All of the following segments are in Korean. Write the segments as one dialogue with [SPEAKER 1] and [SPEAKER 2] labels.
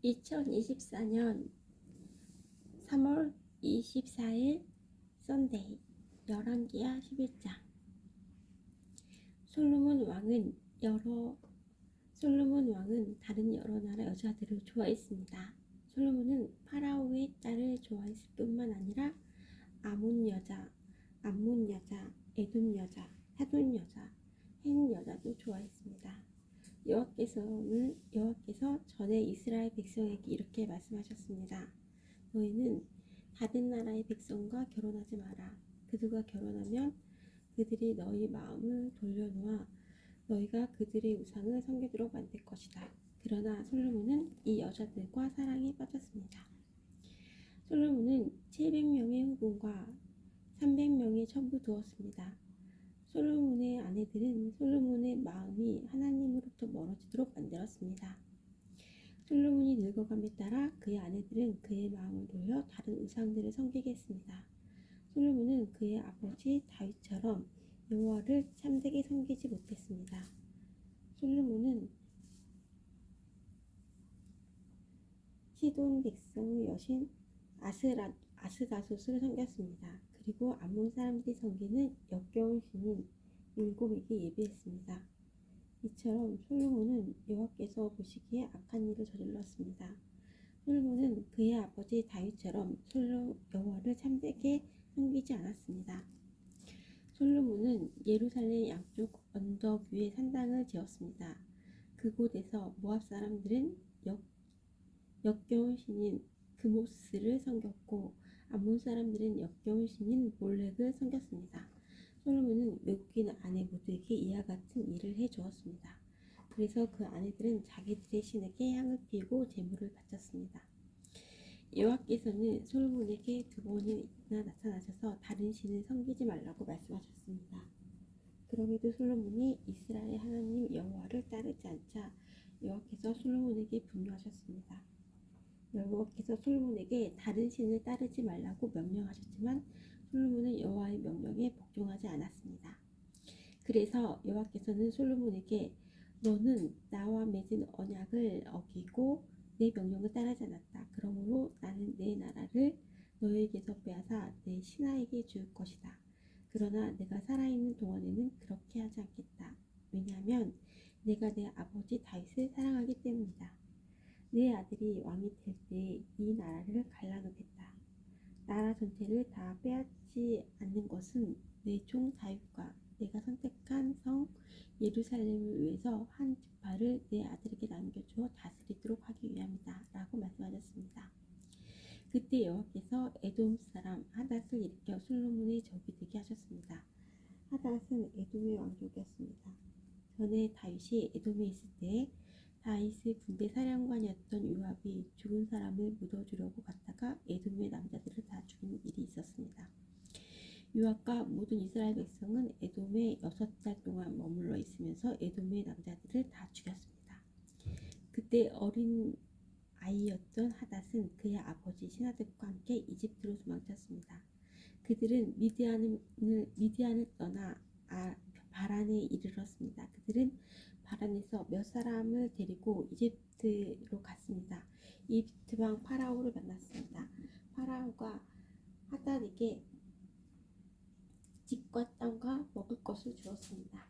[SPEAKER 1] 2024년 3월 24일 썬데이 열왕기하 11장. 솔로몬 왕은 다른 여러 나라 여자들을 좋아했습니다. 솔로몬은 파라오의 딸을 좋아했을 뿐만 아니라 암몬 여자, 에돔 여자, 사돈 여자, 헷 여자도 좋아했습니다. 여호와께서 전에 이스라엘 백성에게 이렇게 말씀하셨습니다. 너희는 다른 나라의 백성과 결혼하지 마라. 그들과 결혼하면 그들이 너희 마음을 돌려놓아 너희가 그들의 우상을 섬기도록 만들 것이다. 그러나 솔로몬은 이 여자들과 사랑에 빠졌습니다. 솔로몬은 700명의 후궁과 300명의 첩을 두었습니다. 솔로몬의 아내들은 솔로몬의 마음이 하나님으로부터 멀어지도록 만들었습니다. 솔로몬이 늙어감에 따라 그의 아내들은 그의 마음을 돌려 다른 우상들을 섬기게 했습니다. 솔로몬은 그의 아버지 다윗처럼 여호와를 참되게 섬기지 못했습니다. 솔로몬은 시돈 백성의 여신 아스다솥을 섬겼습니다. 그리고 암몬 사람들이 섬기는 역겨운 신인 밀곰에게 예배했습니다. 이처럼 솔로몬은 여호와께서 보시기에 악한 일을 저질렀습니다. 솔로몬은 그의 아버지 다윗처럼 여호와를 참되게 섬기지 않았습니다. 솔로몬은 예루살렘 양쪽 언덕 위에 산당을 지었습니다. 그곳에서 모압 사람들은 역겨운 신인 그모스를 섬겼고 암몬 사람들은 역겨운 신인 몰렉을 섬겼습니다. 솔로몬은 외국인 아내 모두에게 이와 같은 일을 해주었습니다. 그래서 그 아내들은 자기들의 신에게 향을 피우고 제물을 바쳤습니다. 여호와께서는 솔로몬에게 2번이나 나타나셔서 다른 신을 섬기지 말라고 말씀하셨습니다. 그럼에도 솔로몬이 이스라엘 하나님 여호와를 따르지 않자 여호와께서 솔로몬에게 분노하셨습니다. 여호와께서 솔로몬에게 다른 신을 따르지 말라고 명령하셨지만 솔로몬은 여호와의 명령에 복종하지 않았습니다. 그래서 여호와께서는 솔로몬에게 너는 나와 맺은 언약을 어기고 내 명령을 따르지 않았다. 그러므로 나는 내 나라를 너에게서 빼앗아 내 신하에게 줄 것이다. 그러나 내가 살아있는 동안에는 그렇게 하지 않겠다. 왜냐하면 내가 내 아버지 다윗을 사랑하기 때문이다. 내 아들이 왕이 될 때 이 나라를 갈라놓겠다. 나라 전체를 다 빼앗지 않는 것은 내 종 다윗과 내가 선택한 성 예루살렘을 위해서 한 지파를 내 아들에게 남겨주어 다스리도록 하기 위함이다. 라고 말씀하셨습니다. 그때 여호와께서 에돔 사람 하닷을 일으켜 솔로몬의 적이 되게 하셨습니다. 하닷은 에돔의 왕족이었습니다. 전에 다윗이 에돔에 있을 때 다윗의 군대 사령관이었던 요압이 죽은 사람을 묻어주려고 갔다가 에돔의 남자들을 다 죽인 일이 있었습니다. 요압과 모든 이스라엘 백성은 에돔에 6달 동안 머물러 있으면서 에돔의 남자들을 다 죽였습니다. 그때 어린 아이였던 하닷은 그의 아버지 신하들과 함께 이집트로 도망쳤습니다. 그들은 미디안을 떠나 바란에 이르렀습니다. 그들은 바란에서 몇 사람을 데리고 이집트로 갔습니다. 이집트 왕 파라오를 만났습니다. 파라오가 하닷에게 집과 땅과 먹을 것을 주었습니다.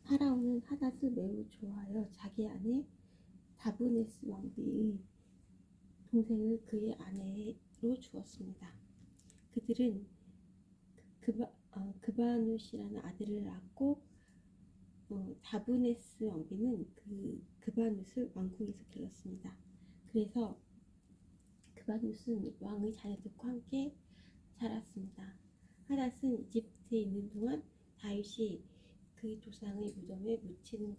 [SPEAKER 1] 파라오는 하닷을 매우 좋아하여 자기 아내 다브네스 왕비의 동생을 그의 아내로 주었습니다. 그들은 그바누시라는 아들을 낳았고 다브네스 왕비는 그바누스를 왕궁에서 길렀습니다. 그래서 그바누스는 왕의 자녀들과 함께 자랐습니다. 하닷은 이집트에 있는 동안 다윗이 그의 조상의 무덤에 묻히는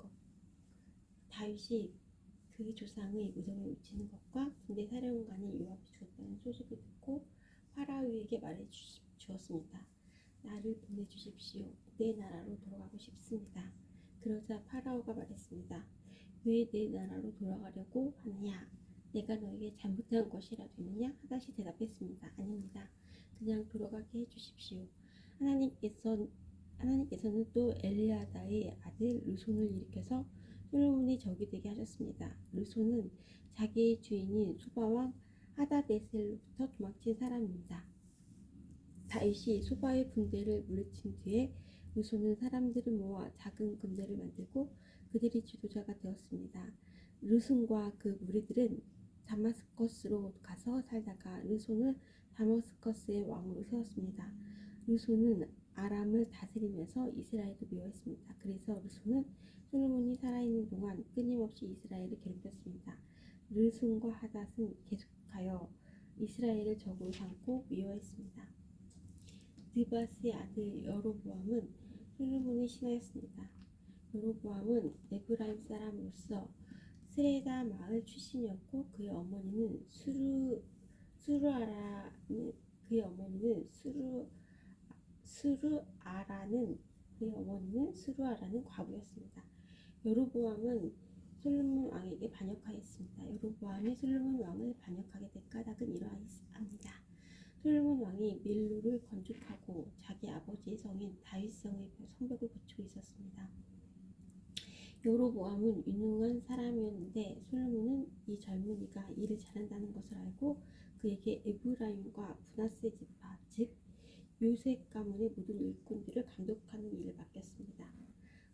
[SPEAKER 1] 것과 군대 사령관인 요압이 죽었다는 소식을 듣고 파라오에게 말해 주었습니다. 나를 보내주십시오. 내 나라로 돌아가고 싶습니다. 그러자 파라오가 말했습니다. 왜 내 나라로 돌아가려고 하느냐? 내가 너에게 잘못한 것이라도 있느냐? 하닷이 대답했습니다. 아닙니다. 그냥 돌아가게 해주십시오. 하나님께서는 또 엘리아다의 아들 르손을 일으켜서 솔로몬의 적이 되게 하셨습니다. 르손은 자기의 주인인 소바왕 하다데셀로부터 도망친 사람입니다. 다윗이 소바의 군대를 물리친 뒤에 르손은 사람들을 모아 작은 군대를 만들고 그들이 지도자가 되었습니다. 르손과 그 무리들은 다마스커스로 가서 살다가 르손을 다마스커스의 왕으로 세웠습니다. 르손은 아람을 다스리면서 이스라엘을 미워했습니다. 그래서 르손은 솔로몬이 살아있는 동안 끊임없이 이스라엘을 괴롭혔습니다. 르손과 하닷은 계속하여 이스라엘을 적으로 삼고 미워했습니다. 느바스의 아들 여로보암은 솔로몬의 신하였습니다. 여로보암은 에브라임 사람으로서 스레다 마을 출신이었고 그의 어머니는 수루아라는 과부였습니다. 여로보암은 솔로몬 왕에게 반역하였습니다. 여로보암이 솔로몬 왕을 반역하게 된 까닭은 이러합니다. 솔로몬 왕이 밀로를 건축하고 자기 아버지의 성인 다윗성의 성벽을 고치고 있었습니다. 여로보암은 유능한 사람이었는데 솔로몬은 이 젊은이가 일을 잘한다는 것을 알고 그에게 에브라임과 므낫세 지파 즉 요셉 가문의 모든 일꾼들을 감독하는 일을 맡겼습니다.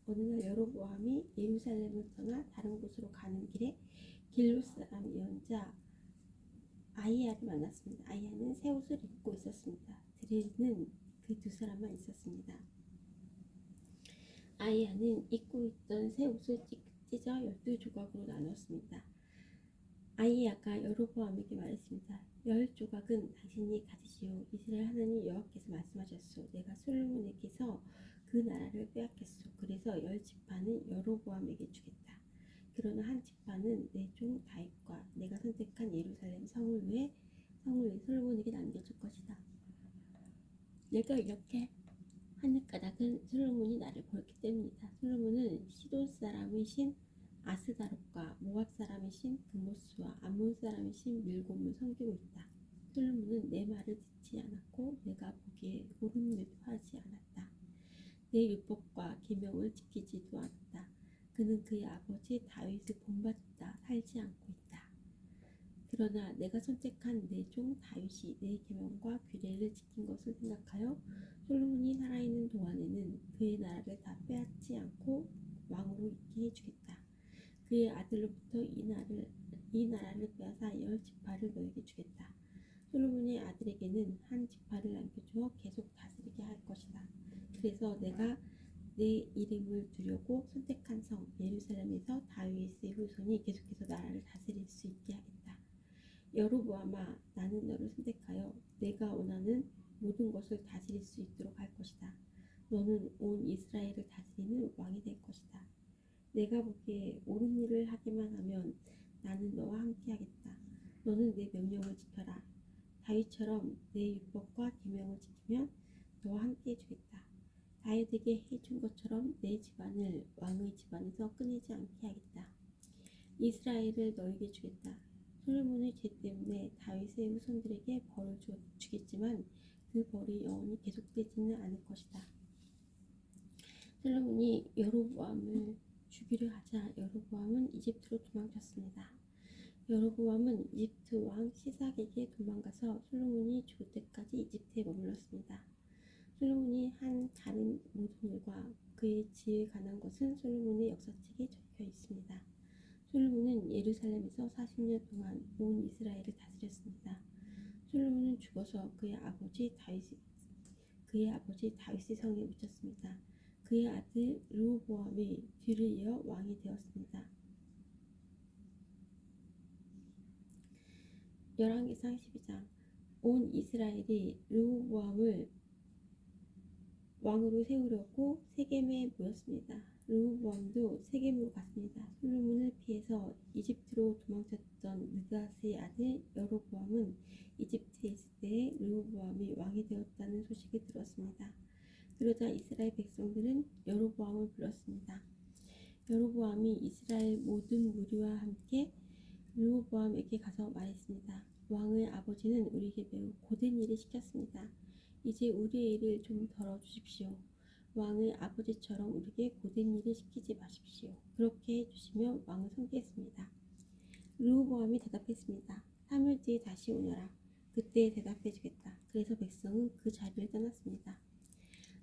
[SPEAKER 1] 어느 날 여로보암이 예루살렘을 떠나 다른 곳으로 가는 길에 길롯 사람 예언자 아히야를 만났습니다. 아히야는 새 옷을 입고 있었습니다. 들에는 그 두 사람만 있었습니다. 아히야는 입고 있던 새 옷을 찢어 12조각으로 나눴습니다. 아히야가 여로보암에게 말했습니다. 10조각은 당신이 가지시오. 이스라엘 하나님 여호와께서 말씀하셨소. 내가 솔로몬에게서 그 나라를 빼앗겠소. 그래서 10지파는 여로보암에게 주겠다. 그러나 한 지파는 내 종 다윗과 내가 선택한 예루살렘 성을 위해 솔로몬에게 남겨줄 것이다. 내가 이렇게 하는 까닭은 솔로몬이 나를 버렸기 때문이다. 솔로몬은 시돈 사람이신 아스다롯과 모압 사람이신 드모스와 암몬 사람이신 밀곰을 섬기고 있다. 솔로몬은 내 말을 듣지 않았고 내가 보기에 옳은 일도 하지 않았다. 내 율법과 계명을 지키지도 않았다. 그는 그의 아버지 다윗을 본받다 살지 않고 있다. 그러나 내가 선택한 내 종 다윗이 내 계명과 규례를 지킨 것을 생각하여 솔로몬이 살아있는 동안에는 그의 나라를 다 빼앗지 않고 왕으로 있게 해주겠다. 그의 아들로부터 이 나라를 빼앗아 10지파를 너에게 주겠다. 솔로몬의 아들에게는 한 지파를 남겨주어 계속 다스리게 할 것이다. 그래서 내가 내 이름을 두려고 선택한 성 예루살렘에서 다윗의 후손이 계속해서 나라를 다스릴 수 있게 하겠다. 여로보암아, 나는 너를 선택하여 내가 원하는 모든 것을 다스릴 수 있도록 할 것이다. 너는 온 이스라엘을 다스리는 왕이 될 것이다. 내가 보기에 옳은 일을 하기만 하면 나는 너와 함께 하겠다. 너는 내 명령을 지켜라. 다윗처럼 내 율법과 계명을 지키면 너와 함께 해주겠다. 다윗에게 해준 것처럼 내 집안을 왕의 집안에서 끊이지 않게 하겠다. 이스라엘을 너에게 주겠다. 솔로몬의 죄 때문에 다윗의 후손들에게 벌을 주겠지만 그 벌이 영원히 계속되지는 않을 것이다. 솔로몬이 여로보암을 죽이려 하자 여로보암은 이집트로 도망쳤습니다. 여로보암은 이집트 왕 시삭에게 도망가서 솔로몬이 죽을 때까지 이집트에 머물렀습니다. 솔로몬이 한 다른 모든 일과 그의 지혜에 관한 것은 솔로몬의 역사책에 적혀 있습니다. 솔로몬은 예루살렘에서 40년 동안 온 이스라엘을 다스렸습니다. 솔로몬은 죽어서 그의 아버지 다윗의 성에 묻혔습니다. 그의 아들 르호보암이 뒤를 이어 왕이 되었습니다. 열왕기상 12장. 온 이스라엘이 르호보암을 왕으로 세우려고 세겜에 모였습니다. 르호보암도 세겜으로 갔습니다. 솔로몬을 피해서 이집트로 도망쳤던 느바스의 아들 여로보암은 이집트에 있을 때에 르호보암이 왕이 되었다는 소식을 들었습니다. 그러자 이스라엘 백성들은 여로보암을 불렀습니다. 여로보암이 이스라엘 모든 무리와 함께 르호보암에게 가서 말했습니다. 왕의 아버지는 우리에게 매우 고된 일을 시켰습니다. 이제 우리의 일을 좀 덜어주십시오. 왕의 아버지처럼 우리에게 고된 일을 시키지 마십시오. 그렇게 해주시면 왕을 섬기겠습니다. 르호보암이 대답했습니다. 3일 뒤에 다시 오너라. 그때 대답해 주겠다. 그래서 백성은 그 자리를 떠났습니다.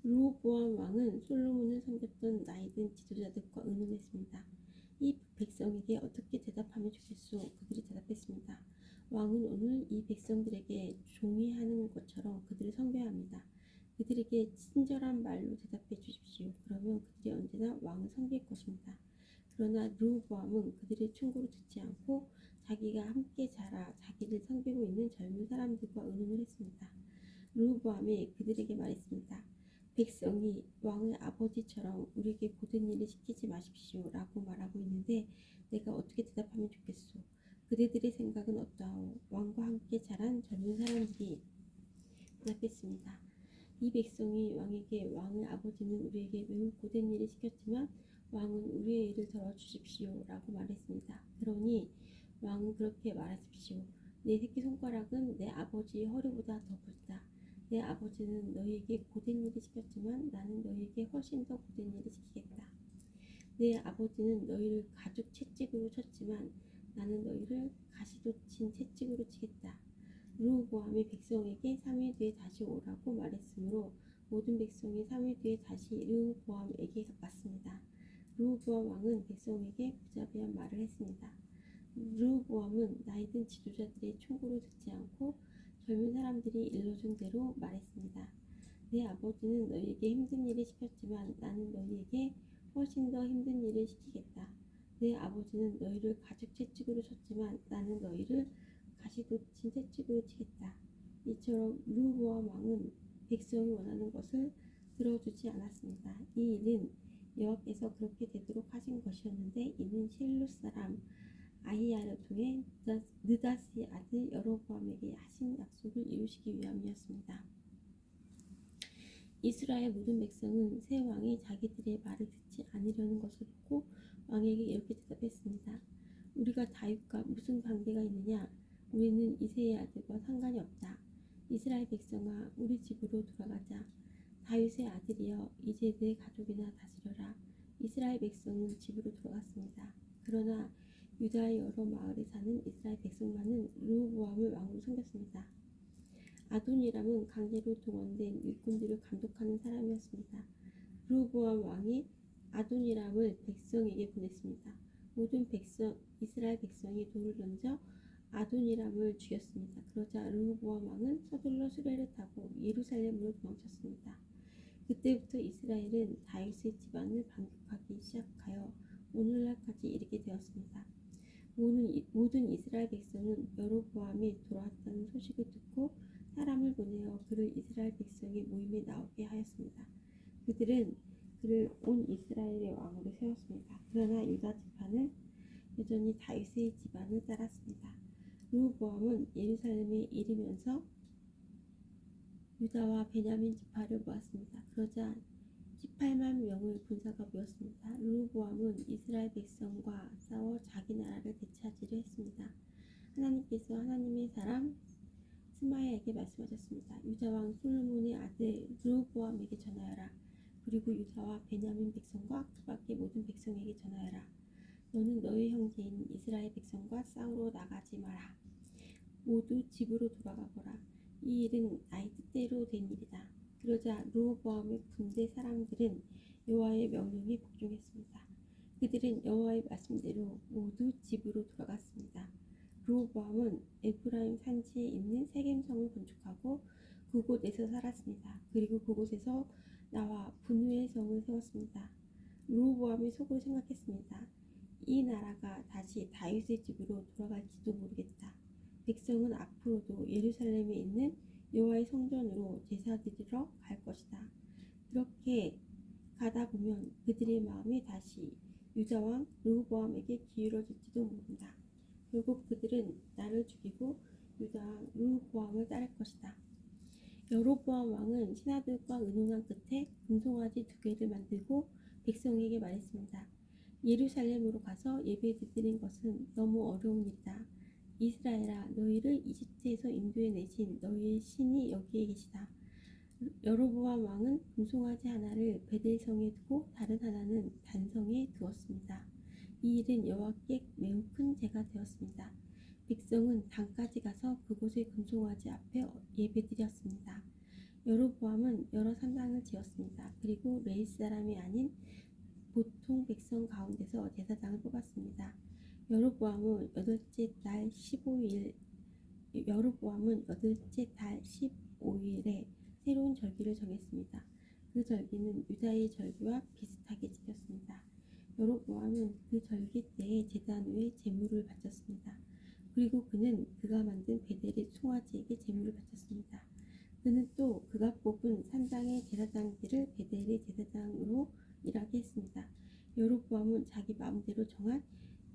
[SPEAKER 1] 르호보암 왕은 솔로몬을 섬겼던 나이든 지도자들과 의논했습니다. 이 백성에게 어떻게 대답하면 좋겠소? 그들이 대답했습니다. 왕은 오늘 이 백성들에게 종이 하는 것처럼 그들을 섬겨야 합니다. 그들에게 친절한 말로 대답해 주십시오. 그러면 그들이 언제나 왕을 섬길 것입니다. 그러나 르호보암은 그들의 충고를 듣지 않고 자기가 함께 자라 자기를 섬기고 있는 젊은 사람들과 의논을 했습니다. 르호보암이 그들에게 말했습니다. 백성이 왕의 아버지처럼 우리에게 고된 일을 시키지 마십시오 라고 말하고 있는데 내가 어떻게 대답하면 좋겠소? 그대들의 생각은 어떠하오? 왕과 함께 자란 젊은 사람들이 대답했습니다. 이 백성이 왕에게 왕의 아버지는 우리에게 매우 고된 일을 시켰지만 왕은 우리의 일을 덜어주십시오 라고 말했습니다. 그러니 왕은 그렇게 말하십시오. 내 새끼손가락은 내 아버지의 허리보다 더 굵다. 내 아버지는 너희에게 고된 일을 시켰지만 나는 너희에게 훨씬 더 고된 일을 시키겠다. 내 아버지는 너희를 가죽 채찍으로 쳤지만 나는 너희를 가시돋친 채찍으로 치겠다. 르호보암이 백성에게 3일 뒤에 다시 오라고 말했으므로 모든 백성이 3일 뒤에 다시 르호보암에게 왔습니다. 르호보암 왕은 백성에게 무자비한 말을 했습니다. 르호보암은 나이든 지도자들의 충고를 듣지 않고 젊은 사람들이 일러준 대로 말했습니다. 내 아버지는 너희에게 힘든 일을 시켰지만 나는 너희에게 훨씬 더 힘든 일을 시키겠다. 내 아버지는 너희를 가죽 채찍으로 쳤지만 나는 너희를 가시돋친 채찍으로 치겠다. 이처럼 르호보암 왕은 백성이 원하는 것을 들어주지 않았습니다. 이 일은 여호와께서 그렇게 되도록 하신 것이었는데 이는 실로 사람 아히야를 통해 느다스의 아들 여로보암에게 하신 약속을 이루시기 위함이었습니다. 이스라엘 모든 백성은 새 왕이 자기들의 말을 듣지 않으려는 것을 보고 왕에게 이렇게 대답했습니다. 우리가 다윗과 무슨 관계가 있느냐? 우리는 이새의 아들과 상관이 없다. 이스라엘 백성아, 우리 집으로 돌아가자. 다윗의 아들이여, 이제 내 가족이나 다스려라. 이스라엘 백성은 집으로 돌아갔습니다. 그러나 유다의 여러 마을에 사는 이스라엘 백성만은 르호보암을 왕으로 섬겼습니다. 아도니람은 강제로 동원된 일꾼들을 감독하는 사람이었습니다. 르호보암 왕이 아도니람을 백성에게 보냈습니다. 모든 이스라엘 백성이 돌을 던져 아도니람을 죽였습니다. 그러자 르호보암 왕은 서둘러 수레를 타고 예루살렘으로 도망쳤습니다. 그때부터 이스라엘은 다윗의 집안을 반격하기 시작하여 오늘날까지 이르게 되었습니다. 모든 이스라엘 백성은 여로보암이 돌아왔다는 소식을 듣고 사람을 보내어 그를 이스라엘 백성의 모임에 나오게 하였습니다. 그들은 그를 온 이스라엘의 왕으로 세웠습니다. 그러나 유다 지파는 여전히 다윗의 집안을 따랐습니다. 르호보암은 예루살렘에 이르면서 유다와 베냐민 지파를 모았습니다. 그러자 18만 명의 군사가 모였습니다. 르호보암은 이스라엘 백성과 싸워 자기 나라를 되찾으려 했습니다. 하나님께서 하나님의 사람 스마야에게 말씀하셨습니다. 유다 왕 솔로몬의 아들 르호보암에게 전하여라. 그리고 유다와 베냐민 백성과 그 밖의 모든 백성에게 전하여라. 너는 너의 형제인 이스라엘 백성과 싸우러 나가지 마라. 모두 집으로 돌아가거라. 이 일은 나의 뜻대로 된 일이다. 그러자 르호보암의 군대 사람들은 여호와의 명령에 복종했습니다. 그들은 여호와의 말씀대로 모두 집으로 돌아갔습니다. 르호보암은 에프라임 산지에 있는 세겜성을 건축하고 그곳에서 살았습니다. 그리고 그곳에서 나와 분우의 성을 세웠습니다. 르호보암이 속으로 생각했습니다. 이 나라가 다시 다윗의 집으로 돌아갈지도 모르겠다. 백성은 앞으로도 예루살렘에 있는 여호와의 성전으로 제사 드리러 갈 것이다. 그렇게 가다 보면 그들의 마음이 다시 유다 왕 르호보암에게 기울어질지도 모른다. 결국 그들은 나를 죽이고 유다 왕 르호보암을 따를 것이다. 여로보암 왕은 신하들과 의논한 끝에 금송아지 2개를 만들고 백성에게 말했습니다. 예루살렘으로 가서 예배드리는 것은 너무 어려운 일이다. 이스라엘아, 너희를 이집트에서 인도해 내신 너희의 신이 여기에 계시다. 여로보암 왕은 금송아지 하나를 베델성에 두고 다른 하나는 단성에 두었습니다. 이 일은 여호와께 매우 큰 죄가 되었습니다. 백성은 단까지 가서 그곳의 금송아지 앞에 예배드렸습니다. 여로보암은 여러 산당을 지었습니다. 그리고 레위 사람이 아닌 보통 백성 가운데서 제사장을 뽑았습니다. 여로보암은 여덟째 달 15일에 새로운 절기를 정했습니다. 그 절기는 유다의 절기와 비슷하게 지켰습니다. 여로보암은 그 절기 때에 제단 위에 제물을 바쳤습니다. 그리고 그는 그가 만든 베델의 송아지에게 제물을 바쳤습니다. 그는 또 그가 뽑은 산당의 제사장들을 베델의 제사장으로 일하게 했습니다. 여로보암은 자기 마음대로 정한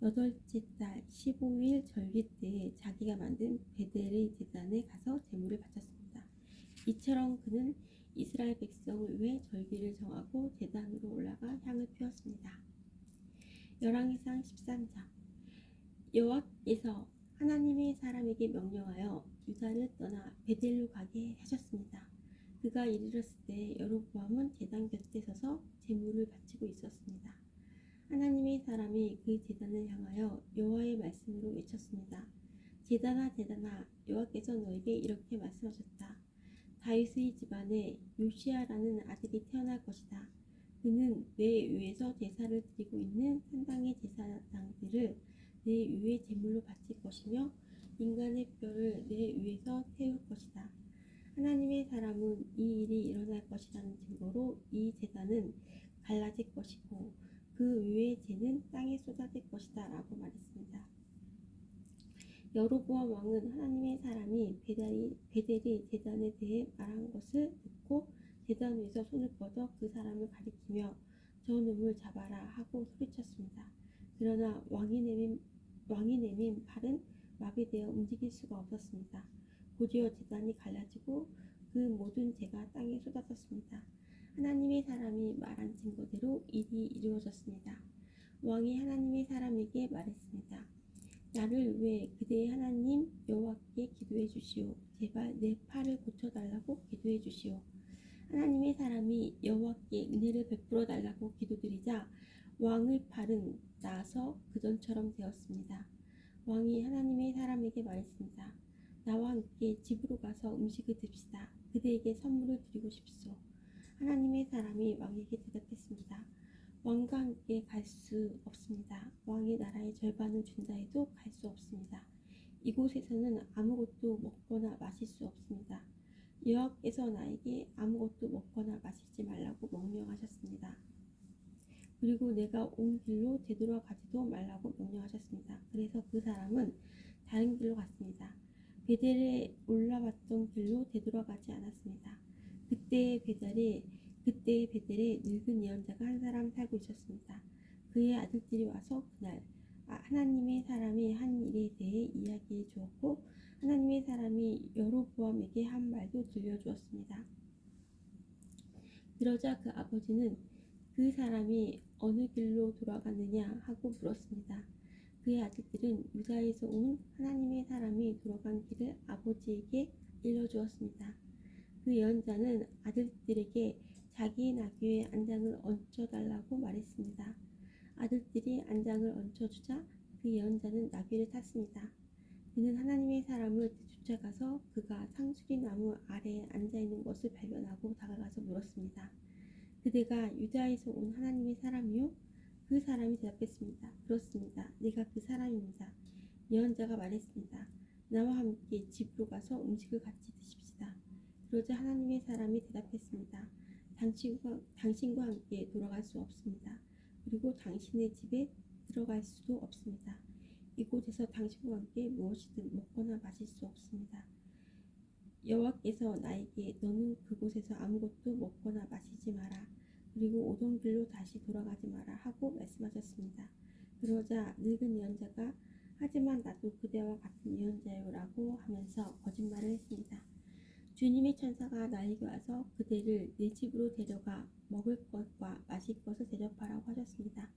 [SPEAKER 1] 여덟째 달 15일 절기 때에 자기가 만든 베델의 제단에 가서 제물을 바쳤습니다. 이처럼 그는 이스라엘 백성을 위해 절기를 정하고 제단으로 올라가 향을 피웠습니다. 열왕기상 13장. 여호와께서 하나님의 사람에게 명령하여 유다를 떠나 베델로 가게 하셨습니다. 그가 이르렀을 때 여로보암은 제단 곁에 서서 제물을 바치고 있었습니다. 하나님의 사람이 그 제단을 향하여 여호와의 말씀으로 외쳤습니다. 제단아 제단아, 여호와께서 너에게 이렇게 말씀하셨다. 다윗의 집안에 요시야라는 아들이 태어날 것이다. 그는 내 위에서 제사를 드리고 있는 산당의 제사장들을 내 위에 제물로 바칠 것이며 인간의 뼈를 내 위에서 태울 것이다. 하나님의 사람은 이 일이 일어날 것이라는 증거로 이 제단은 갈라질 것이고 그 위의 재는 땅에 쏟아질 것이다 라고 말했습니다. 여로보암 왕은 하나님의 사람이 베델이 제단에 대해 말한 것을 듣고 제단 위에서 손을 뻗어 그 사람을 가리키며 저 놈을 잡아라 하고 소리쳤습니다. 그러나 왕이 내민 팔은 마비되어 움직일 수가 없었습니다. 곧이어 제단이 갈라지고 그 모든 재가 땅에 쏟아졌습니다. 하나님의 사람이 말한 증거대로 일이 이루어졌습니다. 왕이 하나님의 사람에게 말했습니다. 나를 위해 그대의 하나님 여호와께 기도해 주시오. 제발 내 팔을 고쳐달라고 기도해 주시오. 하나님의 사람이 여호와께 은혜를 베풀어 달라고 기도드리자 왕의 팔은 나아서 그전처럼 되었습니다. 왕이 하나님의 사람에게 말했습니다. 나와 함께 집으로 가서 음식을 듭시다. 그대에게 선물을 드리고 싶소. 하나님의 사람이 왕에게 대답했습니다. 왕과 함께 갈 수 없습니다. 왕의 나라의 절반을 준다 해도 갈 수 없습니다. 이곳에서는 아무것도 먹거나 마실 수 없습니다. 여호와께서 나에게 아무것도 먹거나 마시지 말라고 명령하셨습니다. 그리고 내가 온 길로 되돌아가지도 말라고 명령하셨습니다. 그래서 그 사람은 다른 길로 갔습니다. 베델에 올라왔던 길로 되돌아가지 않았습니다. 그때의 베델에 늙은 예언자가 한 사람 살고 있었습니다. 그의 아들들이 와서 그날 하나님의 사람이 한 일에 대해 이야기해 주었고 하나님의 사람이 여로보암에게 한 말도 들려주었습니다. 그러자 그 아버지는 그 사람이 어느 길로 돌아갔느냐 하고 물었습니다. 그의 아들들은 유다에서 온 하나님의 사람이 돌아간 길을 아버지에게 일러주었습니다. 그 예언자는 아들들에게 자기 나귀의 안장을 얹혀달라고 말했습니다. 아들들이 안장을 얹혀주자 그 예언자는 나귀를 탔습니다. 그는 하나님의 사람을 쫓아가서 그가 상수리 나무 아래에 앉아있는 것을 발견하고 다가가서 물었습니다. 그대가 유다에서 온 하나님의 사람이요? 그 사람이 대답했습니다. 그렇습니다. 내가 그 사람입니다. 예언자가 말했습니다. 나와 함께 집으로 가서 음식을 같이 드십시다. 그러자 하나님의 사람이 대답했습니다. 당신과 함께 돌아갈 수 없습니다. 그리고 당신의 집에 들어갈 수도 없습니다. 이곳에서 당신과 함께 무엇이든 먹거나 마실 수 없습니다. 여호와께서 나에게 너는 그곳에서 아무것도 먹거나 마시지 마라. 그리고 오던 길로 다시 돌아가지 마라 하고 말씀하셨습니다. 그러자 늙은 예언자가 하지만 나도 그대와 같은 예언자요 라고 하면서 거짓말을 했습니다. 주님의 천사가 나에게 와서 그대를 내 집으로 데려가 먹을 것과 마실 것을 대접하라고 하셨습니다.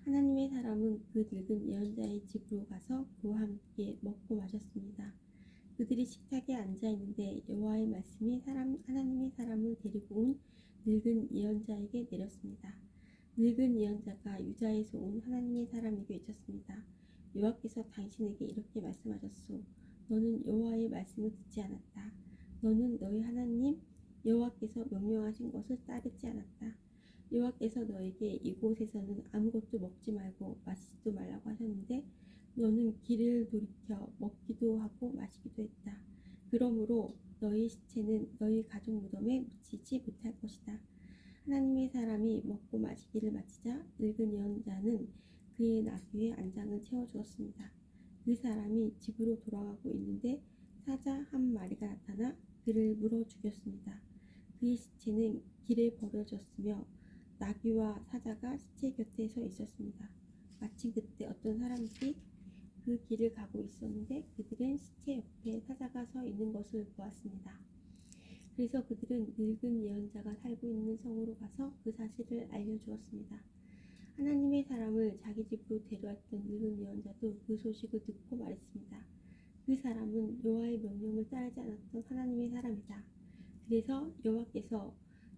[SPEAKER 1] 하나님의 사람은 그 늙은 예언자의 집으로 가서 그와 함께 먹고 마셨습니다. 그들이 식탁에 앉아 있는데 여호와의 말씀이 하나님의 사람을 데리고 온 늙은 예언자에게 내렸습니다. 늙은 예언자가 유다에서 온 하나님의 사람에게 외쳤습니다. 여호와께서 당신에게 이렇게 말씀하셨소. 너는 여호와의 말씀을 듣지 않았다. 너는 너희 하나님 여호와께서 명령하신 것을 따르지 않았다. 여호와께서 너에게 이곳에서는 아무것도 먹지 말고 마시지도 말라고 하셨는데 너는 길을 돌이켜 먹기도 하고 마시기도 했다. 그러므로 너희 시체는 너희 가족 무덤에 묻히지 못할 것이다. 하나님의 사람이 먹고 마시기를 마치자 늙은 예언자는 그의 나귀의 안장을 채워주었습니다. 그 사람이 집으로 돌아가고 있는데 사자 한 마리가 나타나 그를 물어 죽였습니다. 그의 시체는 길에 버려졌으며 나귀와 사자가 시체 곁에 서 있었습니다. 마침 그때 어떤 사람들이 그 길을 가고 있었는데 그들은 시체 옆에 사자가 서 있는 것을 보았습니다. 그래서 그들은 늙은 예언자가 살고 있는 성으로 가서 그 사실을 알려주었습니다. 하나님의 사람을 자기 집으로 데려왔던 늙은 예언자도 그 소식을 듣고 말했습니다. 그 사람은 여호와의 명령을 따르지 않았던 하나님의 사람이다. 그래서 여호와께서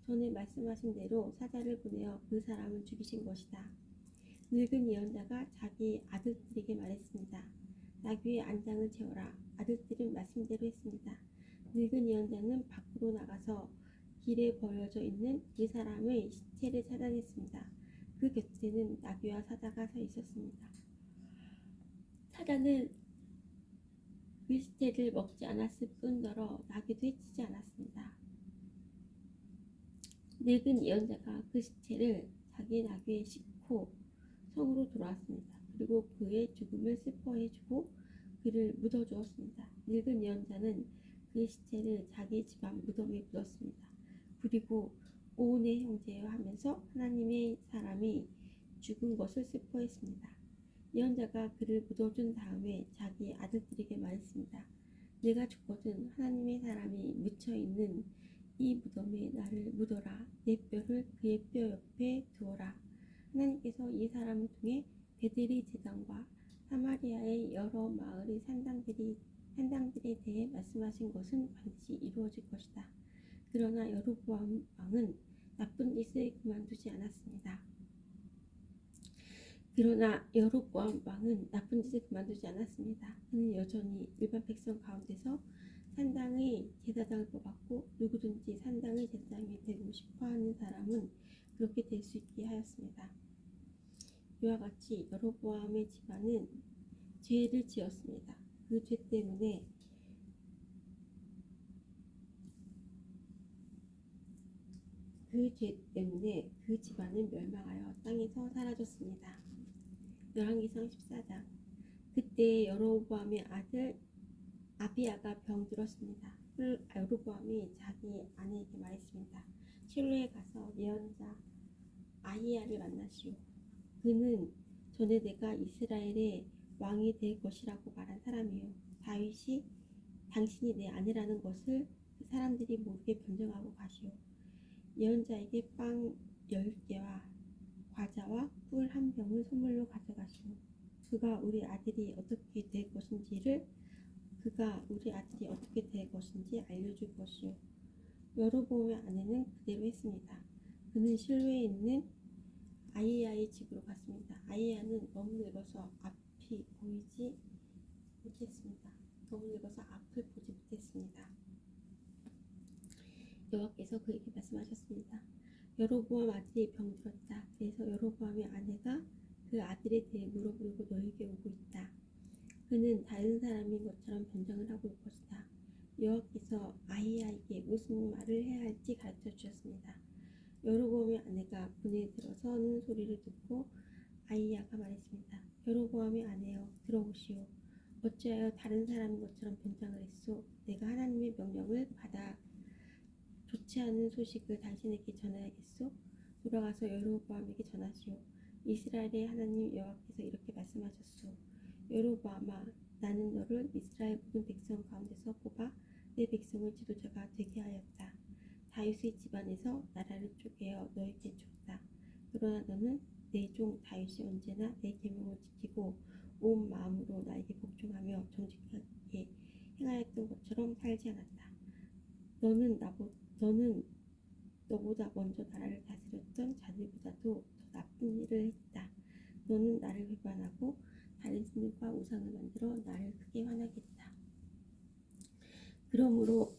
[SPEAKER 1] 전에 말씀하신 대로 사자를 보내어 그 사람을 죽이신 것이다. 늙은 예언자가 자기 아들들에게 말했습니다. 나귀의 안장을 채워라. 아들들은 말씀대로 했습니다. 늙은 예언자는 밖으로 나가서 길에 버려져 있는 그 사람의 시체를 찾아냈습니다. 그 곁에는 나귀와 사자가 서 있었습니다. 사자는 그 시체를 먹지 않았을 뿐더러 나귀도 해치지 않았습니다. 늙은 예언자가 그 시체를 자기 나귀에 싣고 성으로 돌아왔습니다. 그리고 그의 죽음을 슬퍼해주고 그를 묻어주었습니다. 늙은 예언자는 그의 시체를 자기 집안 무덤에 묻었습니다. 그리고 오 내 형제여 하면서 하나님의 사람이 죽은 것을 슬퍼했습니다. 예언자가 그를 묻어준 다음에 자기 아들들에게 말했습니다. 내가 죽거든 하나님의 사람이 묻혀있는 이 무덤에 나를 묻어라. 내 뼈를 그의 뼈 옆에 두어라. 하나님께서 이 사람을 통해 베들리 제단과 사마리아의 여러 마을의 산당들에 대해 말씀하신 것은 반드시 이루어질 것이다. 그러나 여로보암 왕은 나쁜 짓을 그만두지 않았습니다. 그는 여전히 일반 백성 가운데서 산당의 제사장을 뽑았고 누구든지 산당의 제사장이 되고 싶어하는 사람은 그렇게 될 수 있게 하였습니다. 이와 같이 여로보암의 집안은 죄를 지었습니다. 그 죄 때문에 그 집안은 멸망하여 땅에서 사라졌습니다. 열왕기상 14장. 그때 여로보암의 아들 아비야가 병들었습니다. 여로보암이 자기 아내에게 말했습니다. 실로에 가서 예언자 아히야를 만나시오. 그는 전에 내가 이스라엘의 왕이 될 것이라고 말한 사람이요. 다윗이 당신이 내 아내라는 것을 그 사람들이 모르게 변정하고 가시오. 예언자에게 빵 10개와 과자와 꿀 1병을 선물로 가져가시오. 그가 우리 아들이 어떻게 될 것인지 알려줄 것이오. 여로보암의 아내는 그대로 했습니다. 그는 실로에 있는 아히야의 집으로 갔습니다. 아히야는 너무 늙어서 앞을 보지 못했습니다. 여호와께서 그에게 말씀하셨습니다. 여로보암 아들이 병들었다. 그래서 여로보암의 아내가 그 아들에 대해 물어보려고 너에게 오고 있다. 그는 다른 사람인 것처럼 변장을 하고 올 것이다. 여호와께서 아히야에게 무슨 말을 해야 할지 가르쳐 주셨습니다. 여로보암의 아내가 문에 들어서는 소리를 듣고 아히야가 말했습니다. 여로보암의 아내여 들어오시오. 어찌하여 다른 사람인 것처럼 변장을 했소? 내가 하나님의 명령을 받아 좋지 않은 소식을 당신에게 전해야겠소? 돌아가서 여로보암에게 전하시오. 이스라엘의 하나님 여호와께서 이렇게 말씀하셨소. 여로보암아, 나는 너를 이스라엘 모든 백성 가운데서 뽑아 내 백성을 지도자가 되게 하였다. 다윗의 집안에서 나라를 쪼개어 너에게 주었다. 그러나 너는 내 종 다윗이 언제나 내 계명을 지키고 온 마음으로 나에게 복종하며 정직하게 행하였던 것처럼 살지 않았다. 너는 너보다 먼저 나라를 다스렸던 자들보다도 더 나쁜 일을 했다. 너는 나를 배반하고 다른 신들과 우상을 만들어 나를 크게 화나게 했다. 그러므로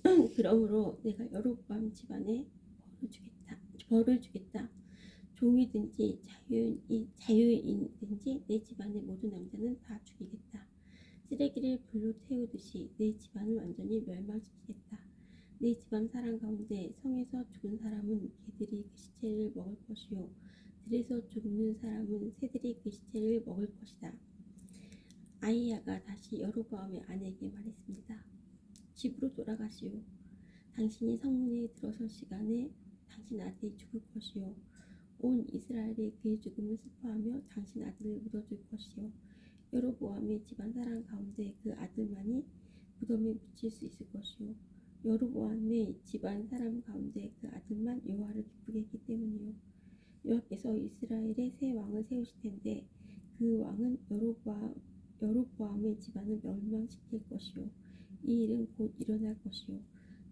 [SPEAKER 1] 내가 여로보암 집안에 벌을 주겠다. 종이든지 자유인이든지 내 집안의 모든 남자는 다 죽이겠다. 쓰레기를 불로 태우듯이 내 집안을 완전히 멸망시키겠다. 내 집안 사람 가운데 성에서 죽은 사람은 개들이 그 시체를 먹을 것이요 들에서 죽는 사람은 새들이 그 시체를 먹을 것이다. 아히야가 다시 여로보암의 아내에게 말했습니다. 집으로 돌아가시오. 당신이 성문에 들어설 시간에 당신 아들이 죽을 것이요 온 이스라엘이 그의 죽음을 슬퍼하며 당신 아들을 묻어줄 것이요 여로보암의 집안 사람 가운데 그 아들만이 무덤에 묻힐 수 있을 것이요 여로보암의 집안 사람 가운데 그 아들만 여호와를 기쁘게 했기 때문이요 여호와께서 이스라엘의 새 왕을 세우실 텐데 그 왕은 여로보암의 집안을 멸망시킬 것이요 이 일은 곧 일어날 것이요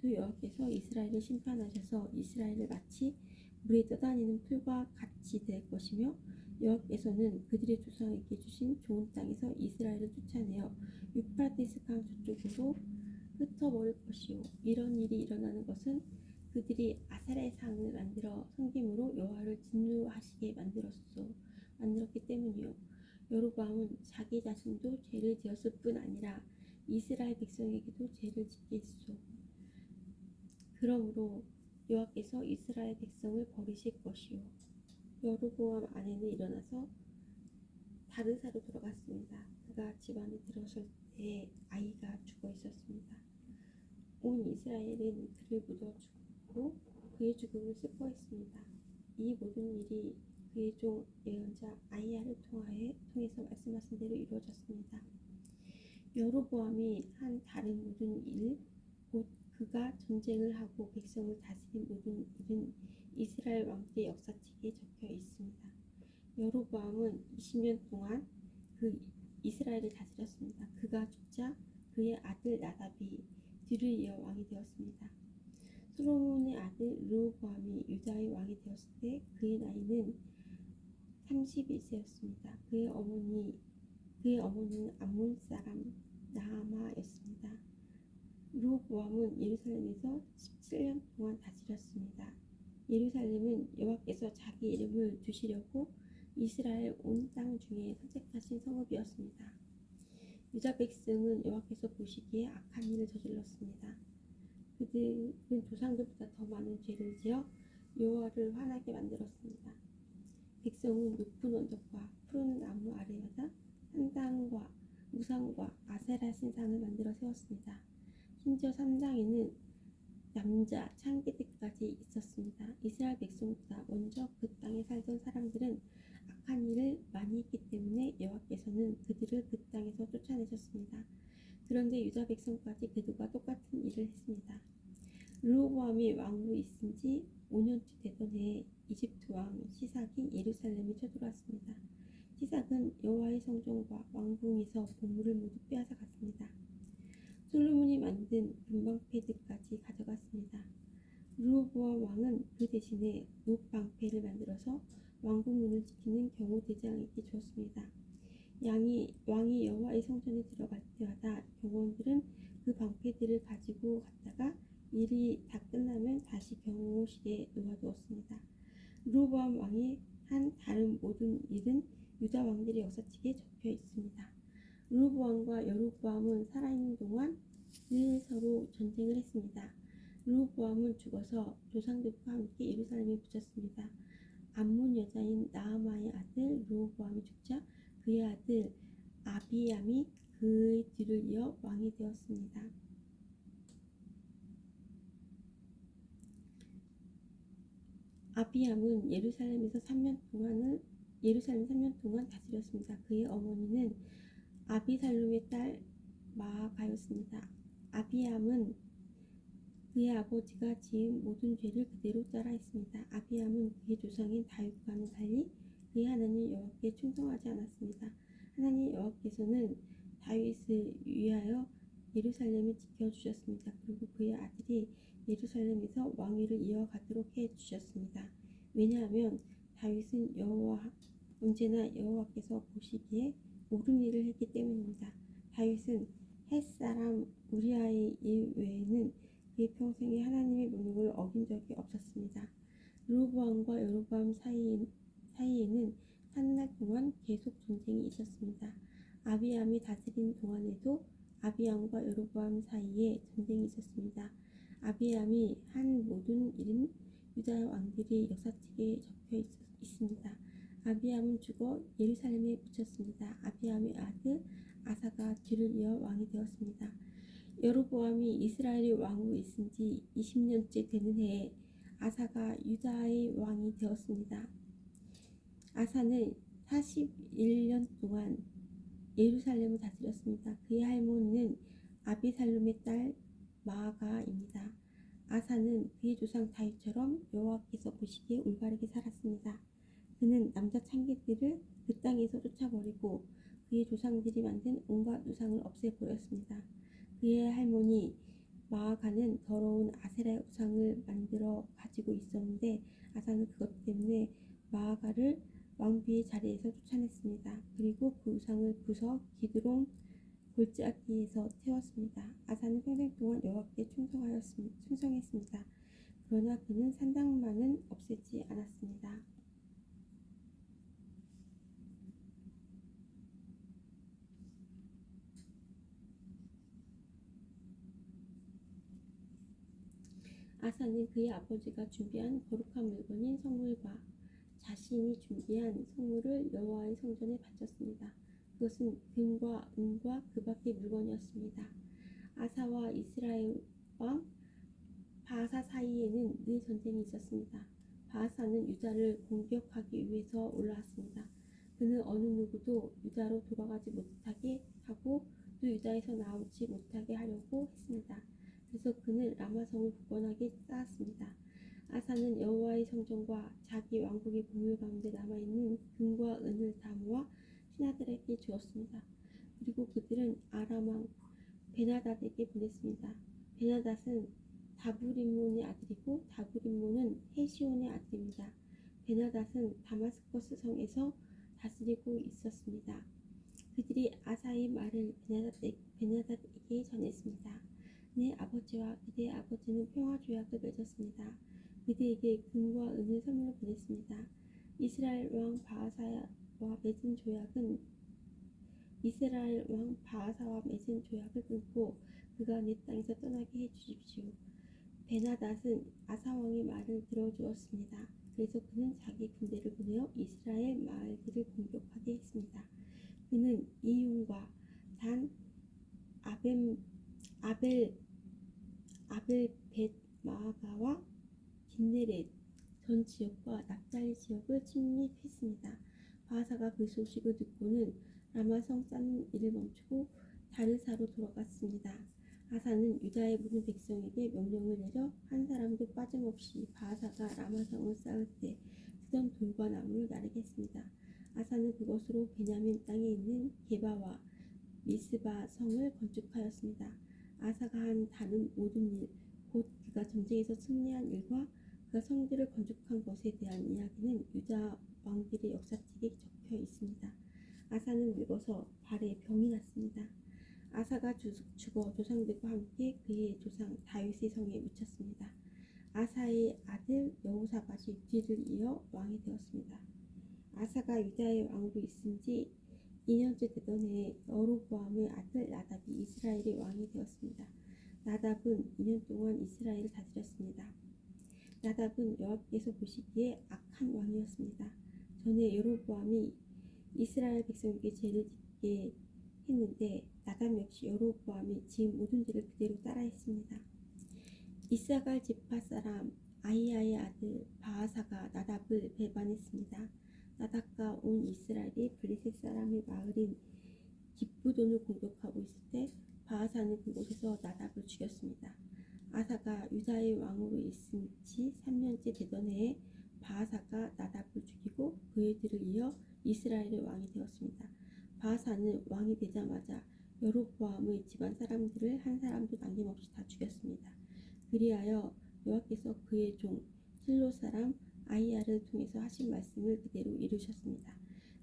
[SPEAKER 1] 또 여호와께서 이스라엘을 심판하셔서 이스라엘을 마치 물에 떠다니는 풀과 같이 될 것이며 여호와께서는 그들의 조상에게 주신 좋은 땅에서 이스라엘을 쫓아내어 유프라테스 강 저쪽으로 흩어버릴 것이요 이런 일이 일어나는 것은 그들이 아세라의 상을 만들어 섬김으로 여호와를 진노하시게 만들었기 때문이요 여로보암은 자기 자신도 죄를 지었을 뿐 아니라 이스라엘 백성에게도 죄를 짓게 했소. 그러므로 여호와께서 이스라엘 백성을 버리실 것이요 여로보암 아내는 일어나서 다르사로 돌아갔습니다. 그가 집 안에 들어설 때에 아이가 죽어 있었습니다. 온 이스라엘은 그를 묻어주고 그의 죽음을 슬퍼했습니다. 이 모든 일이 그의 종 예언자 아히야를 통해서 말씀하신 대로 이루어졌습니다. 여로보암이 한 다른 모든 일, 곧 그가 전쟁을 하고 백성을 다스린 모든 일은 이스라엘 왕들의 역사책에 적혀 있습니다. 여로보암은 20년 동안 그 이스라엘을 다스렸습니다. 그가 죽자 그의 아들 나답이 뒤를 이어 왕이 되었습니다. 솔로몬의 아들 르호보암이 유다의 왕이 되었을 때 그의 나이는 31세였습니다. 그의 어머니는 암몬 사람 나아마였습니다. 르호보암은 예루살렘에서 17년 동안 다스렸습니다. 예루살렘은 여호와께서 자기 이름을 두시려고 이스라엘 온 땅 중에 선택하신 성읍이었습니다. 유다 백성은 여호와께서 보시기에 악한 일을 저질렀습니다. 그들은 조상들보다 더 많은 죄를 지어 여호와를 화나게 만들었습니다. 백성은 높은 언덕과 푸른 나무 아래마다 산당과 우상과 아세라 신상을 만들어 세웠습니다. 심지어 산당에는 남자 창기들까지 있었습니다. 이스라엘 백성보다 먼저 그 땅에 살던 사람들은 악한 일을 많이 했기 때문에 여호와께서는 그들을 그 땅에서 쫓아내셨습니다. 그런데 유다 백성까지 그들과 똑같은 일을 했습니다. 르호보암이 왕으로 있은 지 5년째 되던 해에 이집트 왕 시삭이 예루살렘에 쳐들어왔습니다. 시삭은 여호와의 성전과 왕궁에서 보물을 모두 빼앗아 갔습니다. 솔로몬이 만든 금방패들까지 가져갔습니다. 르호보암 왕은 그 대신에 녹방패를 만들어서 왕궁 문을 지키는 경호대장에게 주었습니다. 왕이 여호와의 성전에 들어갈 때마다 경호원들은 그 방패들을 가지고 갔다가 일이 다 끝나면 다시 경호실에 놓아두었습니다. 르호보암 왕이 한 다른 모든 일은 유다 왕들의 역사책에 적혀 있습니다. 르호보암과 여로보암은 살아있는 동안 늘 서로 전쟁을 했습니다. 르호보암은 죽어서 조상들과 함께 예루살렘에 묻혔습니다. 암몬 여자인 나아마의 아들 르호보암이 죽자 그의 아들 아비암이 그의 뒤를 이어 왕이 되었습니다. 아비암은 예루살렘 3년 동안 다스렸습니다. 그의 어머니는 아비살롬의 딸 마아가였습니다. 아비암은 그의 아버지가 지은 모든 죄를 그대로 따라 했습니다. 아비암은 그의 조상인 다윗과는 달리 그의 하나님 여호와께 충성하지 않았습니다. 하나님 여호와께서는 다윗을 위하여 예루살렘을 지켜주셨습니다. 그리고 그의 아들이 예루살렘에서 왕위를 이어가도록 해주셨습니다. 왜냐하면 다윗은 언제나 여호와께서 보시기에 옳은 일을 했기 때문입니다. 다윗은 햇사람 우리아의 일 외에는 그의 평생에 하나님의 명령을 어긴 적이 없었습니다. 르호보암과 여로보암 사이에는 한 달 동안 계속 전쟁이 있었습니다. 아비암이 다스린 동안에도 아비암과 여로보암 사이에 전쟁이 있었습니다. 아비암이 한 모든 일은 유다 왕들이 역사책에 적혀 있습니다. 아비암은 죽어 예루살렘에 묻혔습니다. 아비암의 아들 아사가 뒤를 이어 왕이 되었습니다. 여로보암이 이스라엘의 왕으로 있은 지 20년째 되는 해에 아사가 유다의 왕이 되었습니다. 아사는 41년 동안 예루살렘을 다스렸습니다. 그의 할머니는 아비살롬의 딸 마아가입니다. 아사는 그의 조상 다윗처럼 여호와께서 보시기에 올바르게 살았습니다. 그는 남자 창기들을 그 땅에서 쫓아버리고 그의 조상들이 만든 온갖 우상을 없애버렸습니다. 그의 할머니 마아가는 더러운 아세라 우상을 만들어 가지고 있었는데 아사는 그것 때문에 마아가를 왕비의 자리에서 쫓아냈습니다. 그리고 그 우상을 부숴 기드론 골짜기에서 태웠습니다. 아사는 평생 동안 여호와께 충성했습니다. 그러나 그는 산당만은 없애지 않았습니다. 아사는 그의 아버지가 준비한 거룩한 물건인 성물과 자신이 준비한 성물을 여호와의 성전에 바쳤습니다. 그것은 금과 은과 그 밖의 물건이었습니다. 아사와 이스라엘 왕 바아사 사이에는 늘 전쟁이 있었습니다. 바아사는 유다를 공격하기 위해서 올라왔습니다. 그는 어느 누구도 유다로 돌아가지 못하게 하고 또 유다에서 나오지 못하게 하려고 했습니다. 그래서 그는 라마성을 굳건하게 쌓았습니다. 아사는 여호와의 성전과 자기 왕국의 보물 가운데 남아있는 금과 은을 다 모아 신하들에게 주었습니다. 그리고 그들은 아람 왕 베나닷에게 보냈습니다. 베나닷은 다브림몬의 아들이고 다브림몬은 헤시온의 아들입니다. 베나닷은 다마스커스 성에서 다스리고 있었습니다. 그들이 아사의 말을 베나닷에게 전했습니다. 내 아버지와 그대의 아버지는 평화조약을 맺었습니다. 그들에게 금과 은을 선물로 보냈습니다. 이스라엘 왕 바아사와 맺은 조약을 끊고 그가 내 땅에서 떠나게 해주십시오. 베나닷은 아사왕의 말을 들어주었습니다. 그래서 그는 자기 군대를 보내어 이스라엘 마을들을 공격하게 했습니다. 그는 이윤과 단, 아벨벳 마아가와 긴네렛 전 지역과 납달리 지역을 침입했습니다. 바아사가 그 소식을 듣고는 라마성 쌓는 일을 멈추고 다르사로 돌아갔습니다. 아사는 유다의 모든 백성에게 명령을 내려 한 사람도 빠짐없이 바아사가 라마성을 쌓을 때 쓰던 돌과 나무를 나르게 했습니다. 아사는 그것으로 베냐민 땅에 있는 게바와 미스바 성을 건축하였습니다. 아사가 한 다른 모든 일, 곧 그가 전쟁에서 승리한 일과 그가 성들을 건축한 것에 대한 이야기는 유다 왕들의 역사책에 적혀 있습니다. 아사는 늙어서 발에 병이 났습니다. 아사가 죽어 조상들과 함께 그의 조상 다윗의 성에 묻혔습니다. 아사의 아들 여호사밧이 뒤를 이어 왕이 되었습니다. 아사가 유다의 왕으로 있은 지 2년째 되던 해에 여로보암의 아들 나답이 이스라엘의 왕이 되었습니다. 나답은 2년 동안 이스라엘을 다스렸습니다. 나답은 여호와께서 보시기에 악한 왕이었습니다. 전에 여로보암이 이스라엘 백성에게 죄를 짓게 했는데 나답 역시 여로보암이 지은 모든 죄를 그대로 따라했습니다. 이사갈 지파 사람 아히야의 아들 바아사가 나답을 배반했습니다. 나답과 온 이스라엘이 블레셋 사람의 마을인 기브돈을 공격하고 있을 때 바아사는 그곳에서 나답을 죽였습니다. 아사가 유다의 왕으로 있은 지 3년째 되던 해에 바아사가 나답을 죽이고 그의 뒤를 이어 이스라엘의 왕이 되었습니다. 바아사는 왕이 되자마자 여로보암의 집안 사람들을 한 사람도 남김없이 다 죽였습니다. 그리하여 여호와께서 그의 종 실로 사람 아히야를 통해서 하신 말씀을 그대로 이루셨습니다.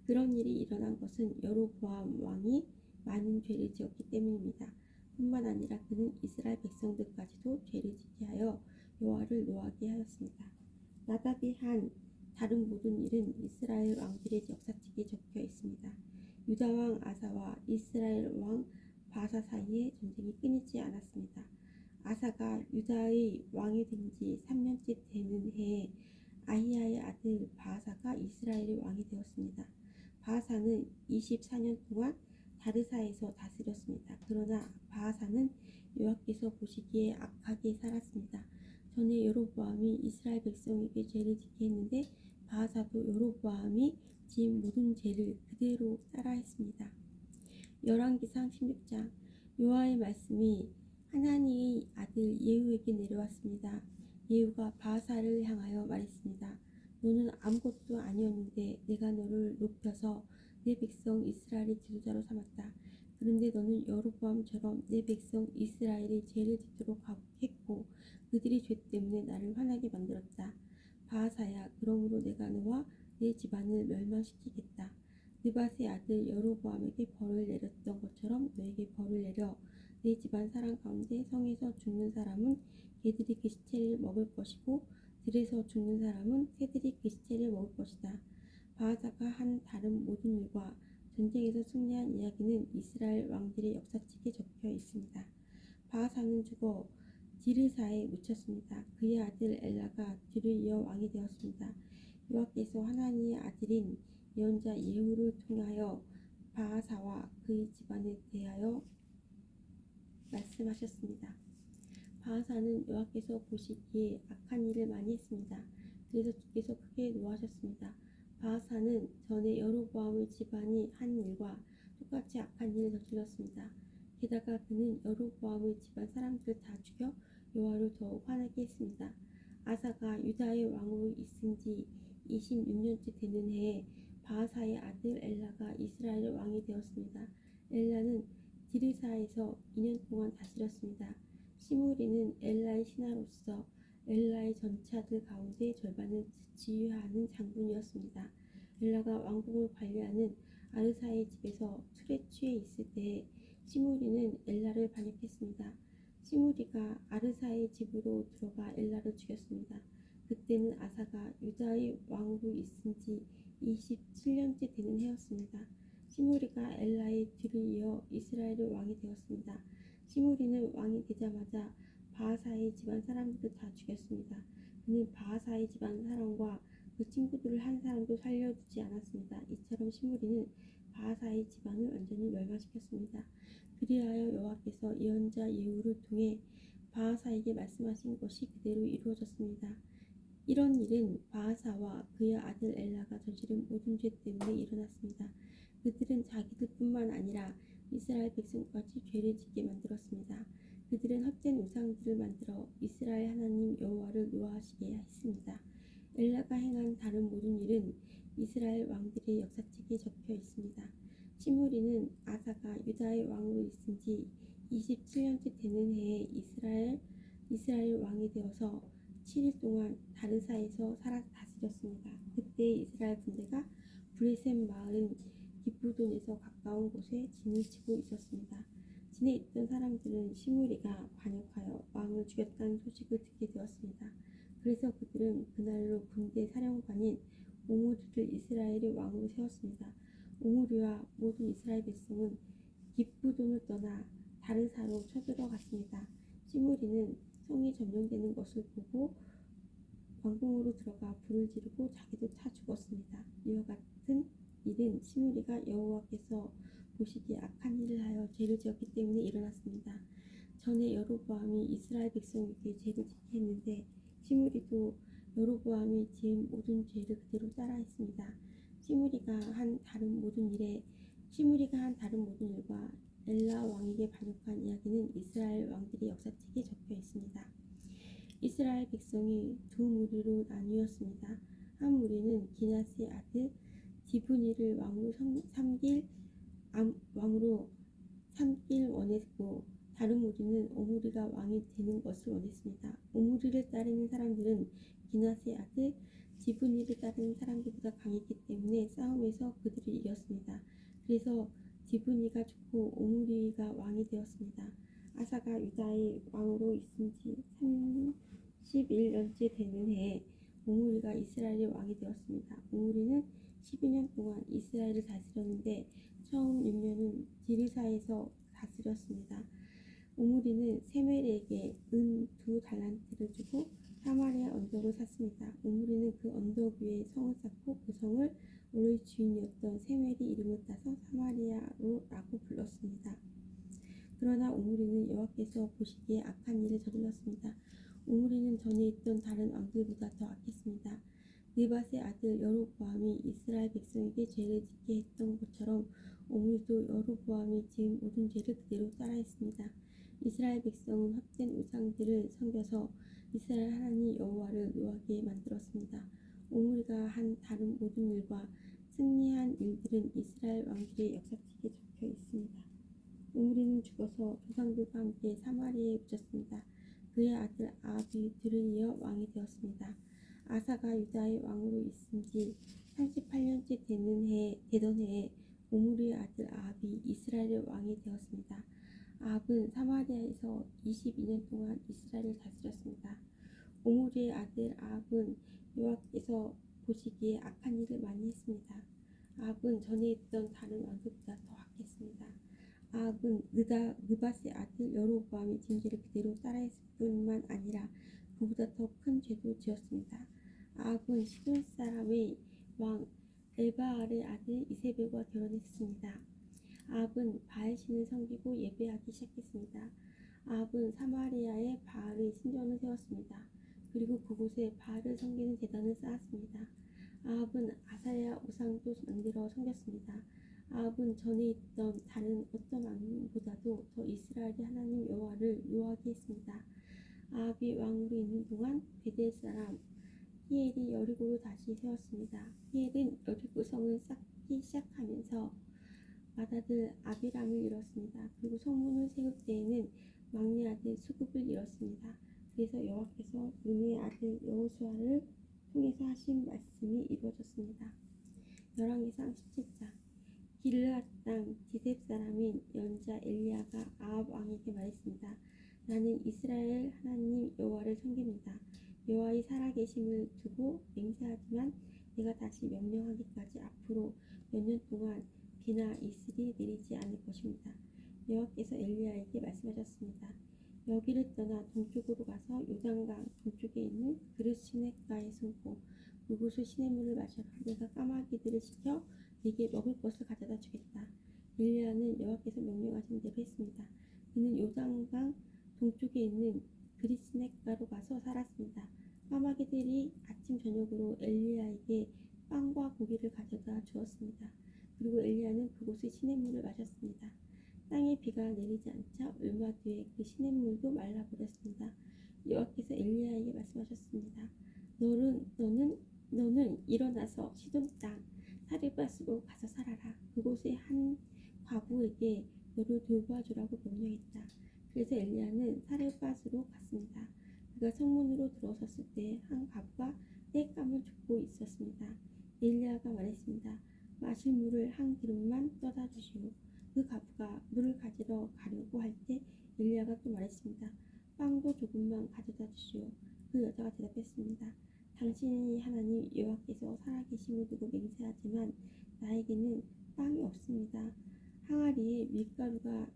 [SPEAKER 1] 그런 일이 일어난 것은 여로보암 왕이 많은 죄를 지었기 때문입니다. 뿐만 아니라 그는 이스라엘 백성들까지도 죄를 짓게 하여 여호와를 노하게 하였습니다. 나답이 한 다른 모든 일은 이스라엘 왕들의 역사책에 적혀 있습니다. 유다 왕 아사와 이스라엘 왕 바사 사이에 전쟁이 끊이지 않았습니다. 아사가 유다의 왕이 된 지 3년째 되는 해에 아히야의 아들 바사가 이스라엘의 왕이 되었습니다. 바사는 24년 동안 다르사에서 다스렸습니다. 그러나 바사는 여호와께서 보시기에 악하게 살았습니다. 전에 여로보암이 이스라엘 백성에게 죄를 짓게 했는데 바사도 여로보암이 지은 모든 죄를 그대로 따라했습니다. 열왕기상 16장. 여호와의 말씀이 하나니의 아들 예후에게 내려왔습니다. 예후가 바사를 향하여 말했습니다. 너는 아무것도 아니었는데 내가 너를 높여서 내 백성 이스라엘의 지도자로 삼았다. 그런데 너는 여로보암처럼 내 백성 이스라엘의 죄를 짓도록 했고 그들의 죄 때문에 나를 화나게 만들었다. 바사야, 그러므로 내가 너와 내 집안을 멸망시키겠다. 느밧의 아들 여로보암에게 벌을 내렸던 것처럼 너에게 벌을 내려 내 집안 사람 가운데 성에서 죽는 사람은 개들이 그 시체를 먹을 것이고 들에서 죽는 사람은 새들이 그 시체를 먹을 것이다. 바하사가 한 다른 모든 일과 전쟁에서 승리한 이야기는 이스라엘 왕들의 역사책에 적혀 있습니다. 바하사는 죽어 디르사에 묻혔습니다. 그의 아들 엘라가 뒤를 이어 왕이 되었습니다. 여호와께서 하나님의 아들인 예언자 예후를 통하여 바하사와 그의 집안에 대하여 말씀하셨습니다. 바하사는 여호와께서 보시기에 악한 일을 많이 했습니다. 그래서 주께서 크게 노하셨습니다. 바하사는 전에 여로보암의 집안이 한 일과 똑같이 악한 일을 저질렀습니다. 게다가 그는 여로보암의 집안 사람들을 다 죽여 여호와를 더욱 화나게 했습니다. 아사가 유다의 왕으로 있은 지 26년째 되는 해에 바하사의 아들 엘라가 이스라엘의 왕이 되었습니다. 엘라는 디르사에서 2년 동안 다스렸습니다. 시므리는 엘라의 신하로서 엘라의 전차들 가운데 절반을 지휘하는 장군이었습니다. 엘라가 왕국을 관리하는 아르사의 집에서 술에 취해 있을 때에 시므리는 엘라를 반역했습니다. 시므리가 아르사의 집으로 들어가 엘라를 죽였습니다. 그때는 아사가 유다의 왕으로 있은 지 27년째 되는 해였습니다. 시므리가 엘라의 뒤를 이어 이스라엘의 왕이 되었습니다. 시므리는 왕이 되자마자 바하사의 집안 사람들을 다 죽였습니다. 그는 바하사의 집안 사람과 그 친구들을 한 사람도 살려두지 않았습니다. 이처럼 시므리는 바하사의 집안을 완전히 멸망시켰습니다. 그리하여 여호와께서 예언자 예후를 통해 바하사에게 말씀하신 것이 그대로 이루어졌습니다. 이런 일은 바하사와 그의 아들 엘라가 저지른 모든 죄 때문에 일어났습니다. 그들은 자기들뿐만 아니라 이스라엘 백성까지 죄를 짓게 만들었습니다. 그들은 헛된 우상들을 만들어 이스라엘 하나님 여호와를 노하시게 했습니다. 엘라가 행한 다른 모든 일은 이스라엘 왕들의 역사책에 적혀 있습니다. 시므리는 아사가 유다의 왕으로 있은 지 27년째 되는 해에 이스라엘 왕이 되어서 7일 동안 다르사에서 다스렸습니다. 그때 이스라엘 군대가 브레셈 마을인 기브돈에서 가까운 곳에 진을 치고 있었습니다. 진에 있던 사람들은 시므리가 반역하여 왕을 죽였다는 소식을 듣게 되었습니다. 그래서 그들은 그날로 군대 사령관인 오므리를 이스라엘의 왕으로 세웠습니다. 오므리와 모든 이스라엘 백성은 기브돈을 떠나 다르사로 쳐들어갔습니다. 시므리는 성이 점령되는 것을 보고 왕궁으로 들어가 불을 지르고 자기도 타 죽었습니다. 이와 같은 일은 시므리가 여호와께서 보시기에 악한 일을 하여 죄를 지었기 때문에 일어났습니다. 전에 여로보암이 이스라엘 백성에게 죄를 짓게 했는데 시므리도 여로보암이 지은 모든 죄를 그대로 따라했습니다. 시므리가 한 다른 모든 일과 엘라 왕에게 반역한 이야기는 이스라엘 왕들의 역사책에 적혀 있습니다. 이스라엘 백성이 두 무리로 나뉘었습니다. 한 무리는 기낫의 아들 디브니를 왕으로 삼길 원했고 다른 무리는 오므리가 왕이 되는 것을 원했습니다. 오므리를 따르는 사람들은 기낫의 아들 지브니를 따르는 사람들보다 강했기 때문에 싸움에서 그들을 이겼습니다. 그래서 지브니가 죽고 오므리가 왕이 되었습니다. 아사가 유다의 왕으로 있은 지 31년째 되는 해에 오므리가 이스라엘의 왕이 되었습니다. 오므리는 12년 동안 이스라엘을 다스렸는데 처음 6년은 디르사에서 다스렸습니다. 오므리는 세멜에게 은 2달란트를 주고 사마리아 언덕을 샀습니다. 오므리는 그 언덕 위에 성을 쌓고 그 성을 원래 주인이었던 세멜이 이름을 따서 사마리아로라고 불렀습니다. 그러나 오므리는 여호와께서 보시기에 악한 일을 저질렀습니다. 오므리는 전에 있던 다른 왕들보다 더 악했습니다. 느밧의 아들 여로보암이 이스라엘 백성에게 죄를 짓게 했던 것처럼 오므리도 여로보암이 지은 모든 죄를 그대로 따라했습니다. 이스라엘 백성은 헛된 우상들을 섬겨서 이스라엘 하나님 여호와를 노하게 만들었습니다. 오므리가 한 다른 모든 일과 승리한 일들은 이스라엘 왕들의 역사책에 적혀 있습니다. 오므리는 죽어서 조상들과 함께 사마리아에 묻혔습니다. 그의 아들 아합이 뒤를 이어 왕이 되었습니다. 아사가 유다의 왕으로 있은 지 38년째 되던 해에 오므리의 아들 아합이 이스라엘의 왕이 되었습니다. 아합은 사마리아에서 22년 동안 이스라엘을 다스렸습니다. 오므리의 아들 아합은 여호와께서 보시기에 악한 일을 많이 했습니다. 아합은 전에 있던 다른 왕들보다 더 악했습니다. 아합은 느밧의 아들 여로보암이 지은 죄를 그대로 따라했을 뿐만 아니라 그보다 더 큰 죄도 지었습니다. 아합은 시돈 사람의 왕 엘바알의 아들 이세벨과 결혼했습니다. 아합은 바알신을 섬기고 예배하기 시작했습니다. 아합은 사마리아에 바알의 신전을 세웠습니다. 그리고 그곳에 바알을 섬기는 제단을 쌓았습니다. 아합은 아사야 우상도 만들어 섬겼습니다. 아합은 전에 있던 다른 어떤 왕보다도 더 이스라엘의 하나님 여호와를 노하게 했습니다. 아합이 왕으로 있는 동안 베델 사람 히엘이 여리고를 다시 세웠습니다. 히엘은 여리고 성을 쌓기 시작하면서 맏아들 아비람을 잃었습니다. 그리고 성문을 세울 때에는 막내 아들 수굽을 잃었습니다. 그래서 여호와께서 눈의 아들 여호수아를 통해서 하신 말씀이 이루어졌습니다. 열왕기상 17장 길르앗 땅 디셉 사람인 연자 엘리야가 아합 왕에게 말했습니다. 나는 이스라엘 하나님 여호와를 섬깁니다. 여호와의 살아계심을 두고 맹세하지만 내가 다시 명령하기까지 앞으로 몇 년 동안 비나 이슬이 내리지 않을 것입니다. 여호와께서 엘리야에게 말씀하셨습니다. 여기를 떠나 동쪽으로 가서 요단강 동쪽에 있는 그릇 시냇가에 숨고 그곳의 시냇물을 마셔라. 내가 까마귀들을 시켜 네게 먹을 것을 가져다 주겠다. 엘리야는 여호와께서 명령하신 대로 했습니다. 그는 요단강 동쪽에 있는 그릿 시냇가로 가서 살았습니다. 까마귀들이 아침 저녁으로 엘리야에게 빵과 고기를 가져다 주었습니다. 그리고 엘리야는 그곳의 시냇물을 마셨습니다. 땅에 비가 내리지 않자 얼마 뒤에 그 시냇물도 말라버렸습니다. 여호와께서 엘리야에게 말씀하셨습니다. 너는 일어나서 시돈 땅 사르밧으로 가서 살아라. 그곳의 한 과부에게 너를 돌봐주라고 명령했다. 그래서 엘리야는 사르밧으로 갔습니다. 그가 성문으로 들어섰을 때 한 과부가 땔감을 줍고 있었습니다. 엘리야가 말했습니다. 마실 물을 한 그릇만 떠다 주시오. 그 과부가 물을 가지러 가려고 할 때 엘리야가 또 말했습니다. 빵도 조금만 가져다 주시오. 그 여자가 대답했습니다. 당신이 하나님 여호와께서 살아계심을 두고 맹세하지만 나에게는 빵이 없습니다. 항아리에 밀가루가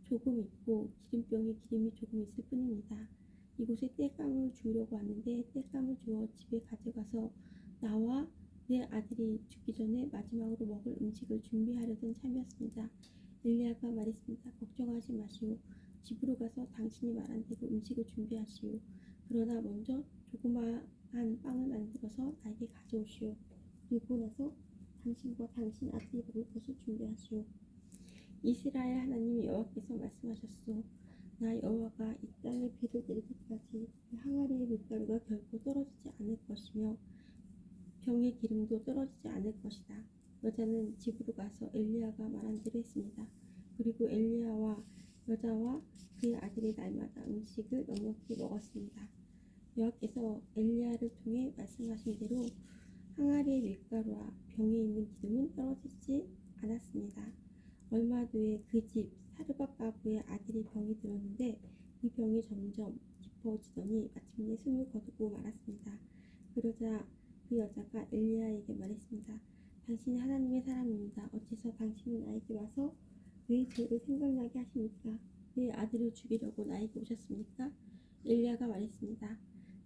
[SPEAKER 1] 조금 있고 기름병에 기름이 조금 있을 뿐입니다. 이곳에 땔감을 주우려고 왔는데 땔감을 주워 집에 가져가서 나와 내 아들이 죽기 전에 마지막으로 먹을 음식을 준비하려던 참이었습니다. 엘리야가 말했습니다. 걱정하지 마시오. 집으로 가서 당신이 말한 대로 음식을 준비하시오. 그러나 먼저 조그마한 빵을 만들어서 나에게 가져오시오. 그리고 나서 당신과 당신 아들이 먹을 것을 준비하시오. 이스라엘 하나님 여호와께서 말씀하셨소. 나 여호와가 이 땅에 비를 내릴 때까지 그 항아리의 밀가루가 결코 떨어지지 않을 것이며 병의 기름도 떨어지지 않을 것이다. 여자는 집으로 가서 엘리야가 말한 대로 했습니다. 그리고 엘리야와 여자와 그의 아들이 날마다 음식을 넉넉히 먹었습니다. 여호와께서 엘리야를 통해 말씀하신 대로 항아리의 밀가루와 병에 있는 기름은 떨어지지 않았습니다. 얼마 뒤에 그 집 사르밧 가부의 아들이 병이 들었는데 이 병이 점점 깊어지더니 마침내 숨을 거두고 말았습니다. 그러자 그 여자가 엘리야에게 말했습니다. 당신이 하나님의 사람입니다. 어째서 당신은 나에게 와서 왜 죄를 생각나게 하십니까? 내 아들을 죽이려고 나에게 오셨습니까? 엘리야가 말했습니다.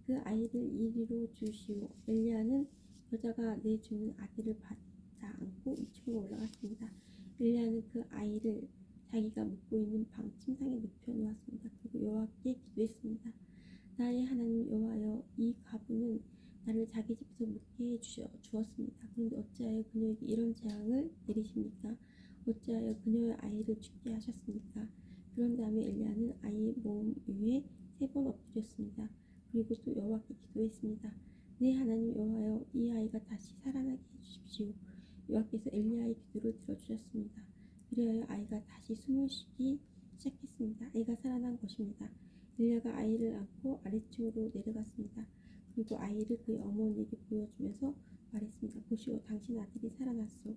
[SPEAKER 1] 그 아이를 이리로 주시오. 엘리야는 여자가 내주는 아들을 받아 안고 2층으로 올라갔습니다. 엘리야는 그 아이를 자기가 묵고 있는 방 침상에 눕혀 놓았습니다. 그리고 여호와께 기도했습니다. 나의 하나님 여호와여, 이 과부는 나를 자기 집에서 묵게 해 주었습니다. 그런데 어찌하여 그녀에게 이런 재앙을 내리십니까? 어찌하여 그녀의 아이를 죽게 하셨습니까? 그런 다음에 엘리야는 아이의 몸 위에 3번 엎드렸습니다. 그리고 또 여호와께 기도했습니다. 내 하나님 여호와여, 이 아이가 다시 살아나게 해주십시오. 여호와께서 엘리야의 기도를 들어주셨습니다. 그리하여 아이가 다시 숨을 쉬기 시작했습니다. 아이가 살아난 것입니다. 엘리야가 아이를 안고 아래층으로 내려갔습니다. 그리고 아이를 그의 어머니에게 보여주면서 말했습니다. 보시오, 당신 아들이 살아났소.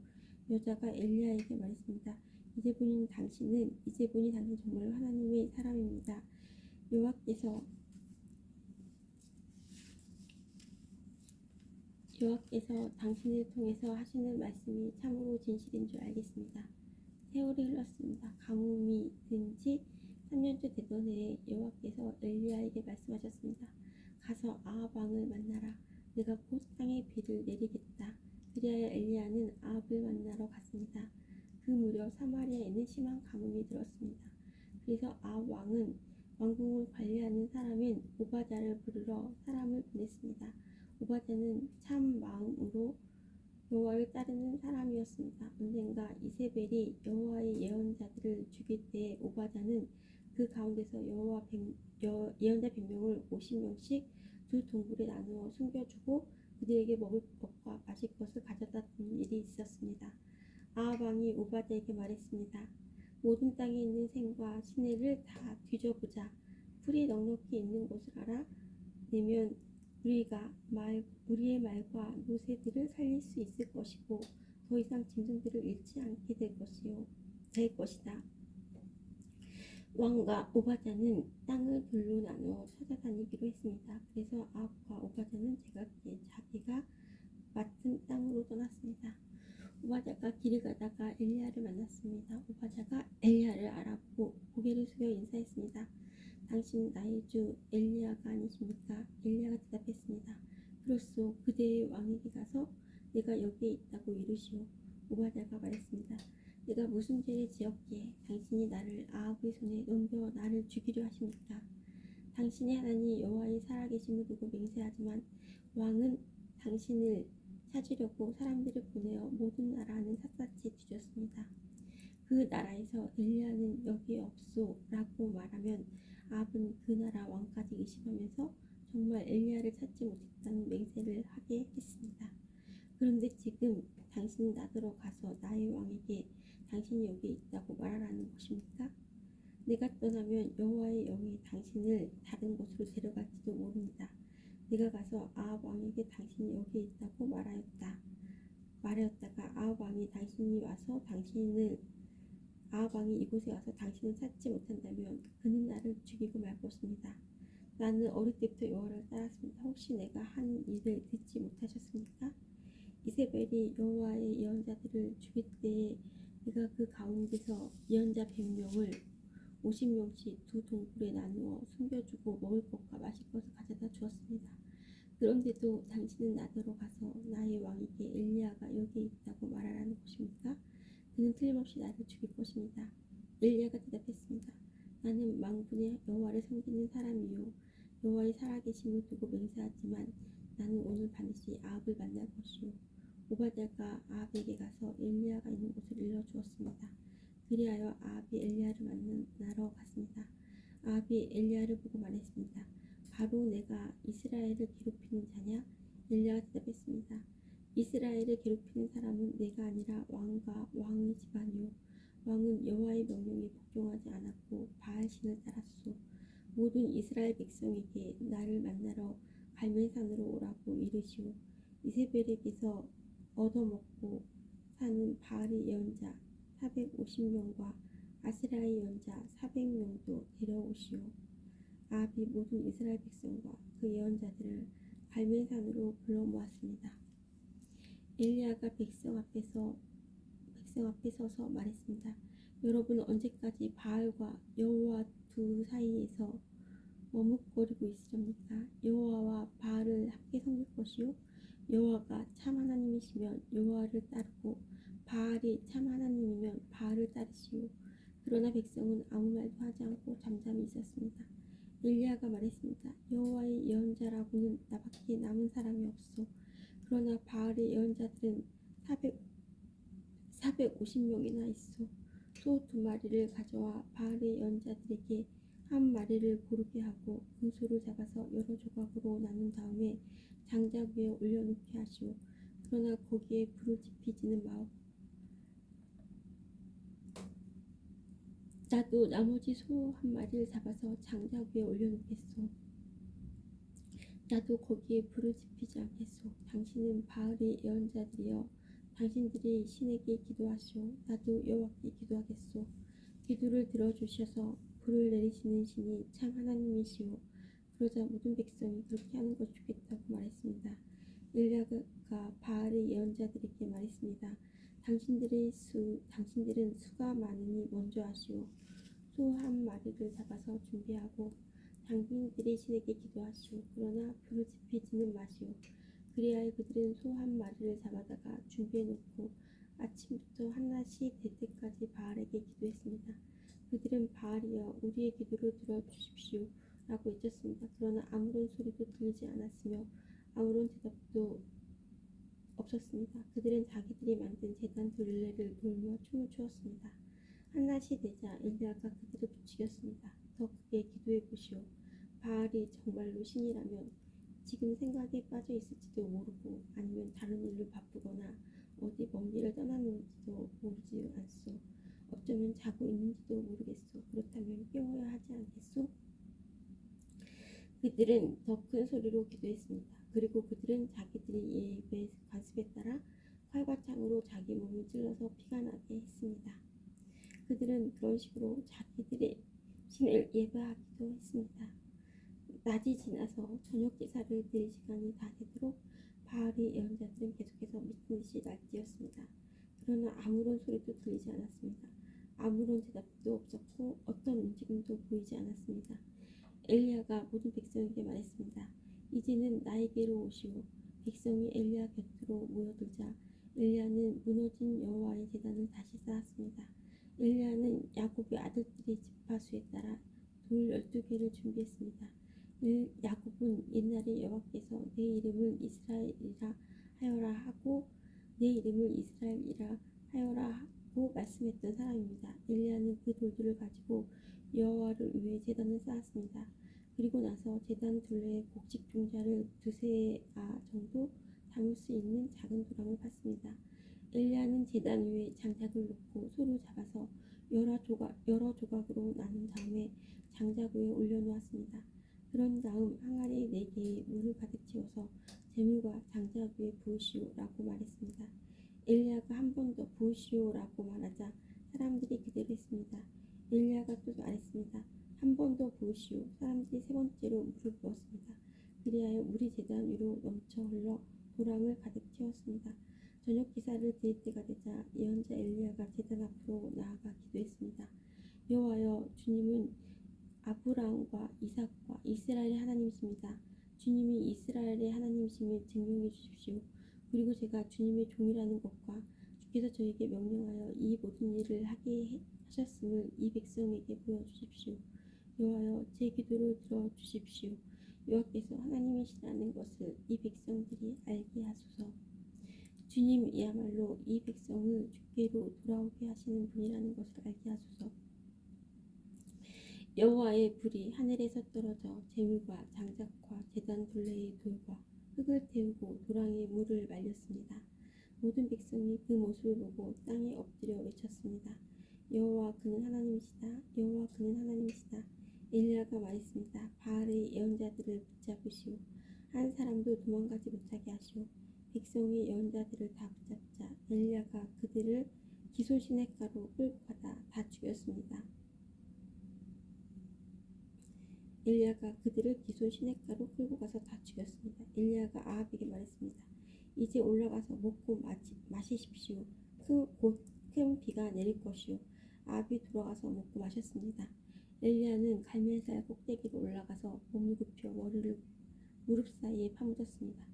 [SPEAKER 1] 여자가 엘리야에게 말했습니다. 이제 보니 당신 정말 하나님의 사람입니다. 여호와께서 당신을 통해서 하시는 말씀이 참으로 진실인 줄 알겠습니다. 세월이 흘렀습니다. 가뭄이 든 지 3년째 되던 해에 여호와께서 엘리야에게 말씀하셨습니다. 가서 아합 왕을 만나라. 내가 곧 땅에 비를 내리겠다. 그리하여 엘리야는 아합을 만나러 갔습니다. 그 무렵 사마리아에는 심한 가뭄이 들었습니다. 그래서 아합 왕은 왕궁을 관리하는 사람인 오바댜를 부르러 사람을 보냈습니다. 오바댜는 참 마음으로 여호와를 따르는 사람이었습니다. 언젠가 이세벨이 여호와의 예언자들을 죽일 때 오바댜는 그 가운데서 예언자 100명을 50명씩 두 동굴에 나누어 숨겨주고 그들에게 먹을 것과 마실 것을 가져다 주는 일이 있었습니다. 아합 왕이 오바댜에게 말했습니다. 모든 땅에 있는 생과 시내를 다 뒤져보자. 풀이 넉넉히 있는 곳을 알아내면 우리의 말과 노새들을 살릴 수 있을 것이고 더 이상 짐승들을 잃지 않게 될 것이다. 왕과 오바댜는 땅을 둘로 나누어 찾아다니기로 했습니다. 그래서 아합과 오바댜는 제각기 자기가 맡은 땅으로 떠났습니다. 오바댜가 길을 가다가 엘리야를 만났습니다. 오바댜가 엘리야를 알아보고 고개를 숙여 인사했습니다. 당신 나의 주 엘리야가 아니십니까? 엘리야가 대답했습니다. 그렇소. 그대의 왕에게 가서 내가 여기에 있다고 이르시오. 오바댜가 말했습니다. 내가 무슨 죄를 지었기에 당신이 나를 아합의 손에 넘겨 나를 죽이려 하십니까? 당신의 하나님 여호와의 살아계심을 두고 맹세하지만 왕은 당신을 찾으려고 사람들을 보내어 모든 나라는 샅샅이 뒤졌습니다. 그 나라에서 엘리야는 여기에 없소 라고 말하면 아합은 그 나라 왕까지 의심하면서 정말 엘리야를 찾지 못했다는 맹세를 하게 했습니다. 그런데 지금 당신은 나더러 가서 나의 왕에게 당신이 여기에 있다고 말하라는 것입니까? 내가 떠나면 여호와의 영이 당신을 다른 곳으로 데려갈지도 모릅니다. 내가 가서 아합 왕에게 당신이 여기에 있다고 말하였다가 아합 왕이 이곳에 와서 당신을 찾지 못한다면 그는 나를 죽이고 말 것입니다. 나는 어릴 때부터 여호와를 따랐습니다. 혹시 내가 한 일을 듣지 못하셨습니까? 이세벨이 여호와의 예언자들을 죽일 때에 내가 그 가운데서 예언자 100명을 50명씩 두 동굴에 나누어 숨겨주고 먹을 것과 마실 것을 가져다 주었습니다. 그런데도 당신은 나더러 가서 나의 왕에게 엘리야가 여기에 있다고 말하라는 것입니까? 그는 틀림없이 나를 죽일 것입니다. 엘리야가 대답했습니다. 나는 만군의 여호와를 섬기는 사람이요 여호와의 살아계심을 두고 맹세하지만 나는 오늘 반드시 아합을 만날 것이요. 오바댜가 아합에게 가서 엘리야가 있는 곳을 일러주었습니다. 그리하여 아합이 엘리야를 만나러 갔습니다. 아합이 엘리야를 보고 말했습니다. 바로 내가 이스라엘을 괴롭히는 자냐? 엘리야가 대답했습니다. 이스라엘을 괴롭히는 사람은 내가 아니라 왕과 왕의 집안이요 왕은 여호와의 명령을 복종하지 않았고 바알신을 따랐소. 모든 이스라엘 백성에게 나를 만나러 갈멜산으로 오라고 이르시오. 이세벨에게서 얻어먹고 사는 바알의 예언자 450명과 아세라의 예언자 400명도 데려오시오. 아합이 모든 이스라엘 백성과 그 예언자들을 갈멜산으로 불러 모았습니다. 엘리야가 백성 앞에 서서 말했습니다. 여러분은 언제까지 바알과 여호와 두 사이에서 머뭇거리고 있으렵니까? 여호와와 바알을 함께 섬길 것이요, 여호와가 참 하나님이시면 여호와를 따르고 바알이 참 하나님이면 바알을 따르시오. 그러나 백성은 아무 말도 하지 않고 잠잠히 있었습니다. 엘리야가 말했습니다. 여호와의 예언자라고는 나밖에 남은 사람이 없어. 그러나 바알의 예언자들은 450명이나 있어. 소 2마리를 가져와 바알의 예언자들에게 한 마리를 고르게 하고 그 소를 잡아서 여러 조각으로 나눈 다음에 장작 위에 올려놓게 하시오. 그러나 거기에 불을 지피지는 마오. 나도 나머지 소 1마리를 잡아서 장작 위에 올려놓겠소. 나도 거기에 불을 지피지 않겠소. 당신은 바알의 예언자들이여, 당신들이 신에게 기도하시오. 나도 여호와께 기도하겠소. 기도를 들어주셔서 불을 내리시는 신이 참 하나님이시오. 그러자 모든 백성이 그렇게 하는 것이 좋겠다고 말했습니다. 엘리야가 바알의 예언자들에게 말했습니다. 당신들은 수가 많으니 먼저 하시오. 소 1마리를 잡아서 준비하고 당신들이 신에게 기도하시오. 그러나 불을 지피지는 마시오. 그리하여 그들은 소 1마리를 잡아다가 준비해놓고 아침부터 한낮이 될 때까지 바알에게 기도했습니다. 그들은 바알이여, 우리의 기도를 들어주십시오 라고 외쳤습니다. 그러나 아무런 소리도 들리지 않았으며 아무런 대답도 없었습니다. 그들은 자기들이 만든 제단 둘레를 돌며 춤을 추었습니다. 한낮이 되자 엘리야가 그들을 부추겼습니다. 더 크게 기도해 보시오. 바알이 정말로 신이라면 지금 생각에 빠져 있을지도 모르고 아니면 다른 일로 바쁘거나 어디 먼 길을 떠났는지도 모르지 않소. 어쩌면 자고 있는지도 모르겠소. 그렇다면 깨워야 하지 않겠소? 그들은 더 큰 소리로 기도했습니다. 그리고 그들은 자기들의 예배 관습에 따라 칼과 창으로 자기 몸을 찔러서 피가 나게 했습니다. 그들은 그런 식으로 자기들의 신을 예배하기도 했습니다. 낮이 지나서 저녁 제사를 드릴 시간이 다 되도록 바알의 예언자들은 계속해서 미친 듯이 날뛰었습니다. 그러나 아무런 소리도 들리지 않았습니다. 아무런 대답도 없었고 어떤 움직임도 보이지 않았습니다. 엘리야가 모든 백성에게 말했습니다. 이제는 나에게로 오시오. 백성이 엘리야 곁으로 모여들자 엘리야는 무너진 여호와의 제단을 다시 쌓았습니다. 엘리야는 야곱의 아들들의 지파수에 따라 돌 12개를 준비했습니다. 야곱은 옛날에 여호와께서 내 이름을 이스라엘이라 하여라 하고 말씀했던 사람입니다. 엘리야는 그 돌들을 가지고 여호와를 위해 제단을 쌓았습니다. 그리고 나서 제단 둘레에 곡식 종자를 2세아 정도 담을 수 있는 작은 도랑을 팠습니다. 엘리야는 제단 위에 장작을 놓고 소를 잡아서 여러 조각으로 나눈 다음에 장작 위에 올려놓았습니다. 그런 다음 항아리 4개에 물을 가득 채워서 재물과 장작 위에 부으시오 라고 말했습니다. 엘리야가 한 번 더 부으시오 라고 말하자 사람들이 그대로 했습니다. 엘리야가 또 말했습니다. 한 번 더 부으시오. 사람들이 3번째로 물을 부었습니다. 그리하여 물이 제단 위로 넘쳐 흘러 도랑을 가득 채웠습니다. 저녁 기사를 드릴 때가 되자 예언자 엘리야가 제단 앞으로 나아가 기도했습니다. 여호와여, 주님은 아브라함과 이삭과 이스라엘의 하나님이십니다. 주님이 이스라엘의 하나님이심을 증명해 주십시오. 그리고 제가 주님의 종이라는 것과 주께서 저에게 명령하여 이 모든 일을 하게 하셨음을 이 백성에게 보여주십시오. 여호와여, 제 기도를 들어주십시오. 여호와께서 하나님이시라는 것을 이 백성들이 알게 하소서. 주님이야말로 이 백성을 주께로 돌아오게 하시는 분이라는 것을 알게 하소서. 여호와의 불이 하늘에서 떨어져 재물과 장작과 제단 둘레의 돌과 흙을 태우고 도랑에 물을 말렸습니다. 모든 백성이 그 모습을 보고 땅에 엎드려 외쳤습니다. 여호와 그는 하나님이시다. 여호와 그는 하나님이시다. 엘리야가 말했습니다. 바알의 예언자들을 붙잡으시오. 한 사람도 도망가지 못하게 하시오. 백성이 예언자들을 다 붙잡자 엘리야가 그들을 기소 시냇가로 끌고 가다 다 죽였습니다. 엘리야가 그들을 기소 시냇가로 끌고 가서 다 죽였습니다. 엘리야가 아합에게 말했습니다. 이제 올라가서 먹고 마시십시오. 곧 큰 비가 내릴 것이요. 아합이 돌아가서 먹고 마셨습니다. 엘리야는 갈멜산 꼭대기로 올라가서 몸을 굽혀 머리를 무릎 사이에 파묻었습니다.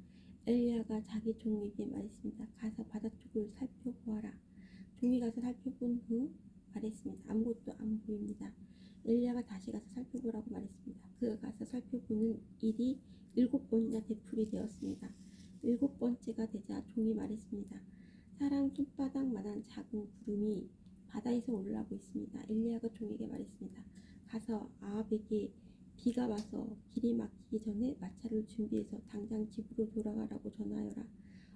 [SPEAKER 1] 엘리야가 자기 종에게 말했습니다. 가서 바다 쪽을 살펴보아라. 종이 가서 살펴본 후 말했습니다. 아무것도 안 보입니다. 엘리야가 다시 가서 살펴보라고 말했습니다. 그가 가서 살펴보는 일이 7번이나 되풀이 되었습니다. 7번째가 되자 종이 말했습니다. 사람 손바닥만한 작은 구름이 바다에서 올라오고 있습니다. 엘리야가 종에게 말했습니다. 가서 아합에게 비가 와서 길이 막히기 전에 마차를 준비해서 당장 집으로 돌아가라고 전하여라.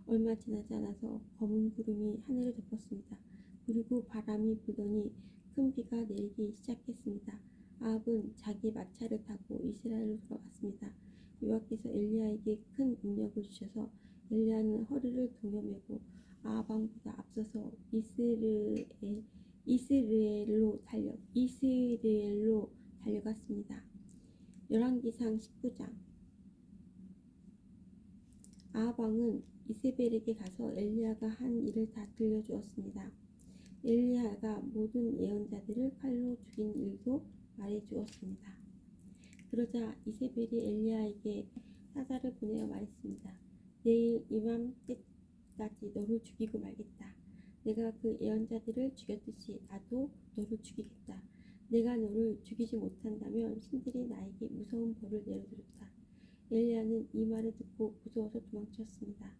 [SPEAKER 1] 얼마 지나지 않아서 검은 구름이 하늘을 덮었습니다. 그리고 바람이 불더니 큰 비가 내리기 시작했습니다. 아합은 자기 마차를 타고 이스라엘로 돌아갔습니다. 여호와께서 엘리야에게 큰 능력을 주셔서 엘리야는 허리를 동여매고 아합 왕보다 앞서서 이스라엘로 달려갔습니다. 열왕기상 19장. 아합 왕은 이세벨에게 가서 엘리야가 한 일을 다 들려주었습니다. 엘리야가 모든 예언자들을 칼로 죽인 일도 말해주었습니다. 그러자 이세벨이 엘리야에게 사자를 보내어 말했습니다. 내일 이맘때까지 너를 죽이고 말겠다. 내가 그 예언자들을 죽였듯이 나도 너를 죽이겠다. 내가 너를 죽이지 못한다면 신들이 나에게 무서운 벌을 내려주었다. 엘리야는 이 말을 듣고 무서워서 도망쳤습니다.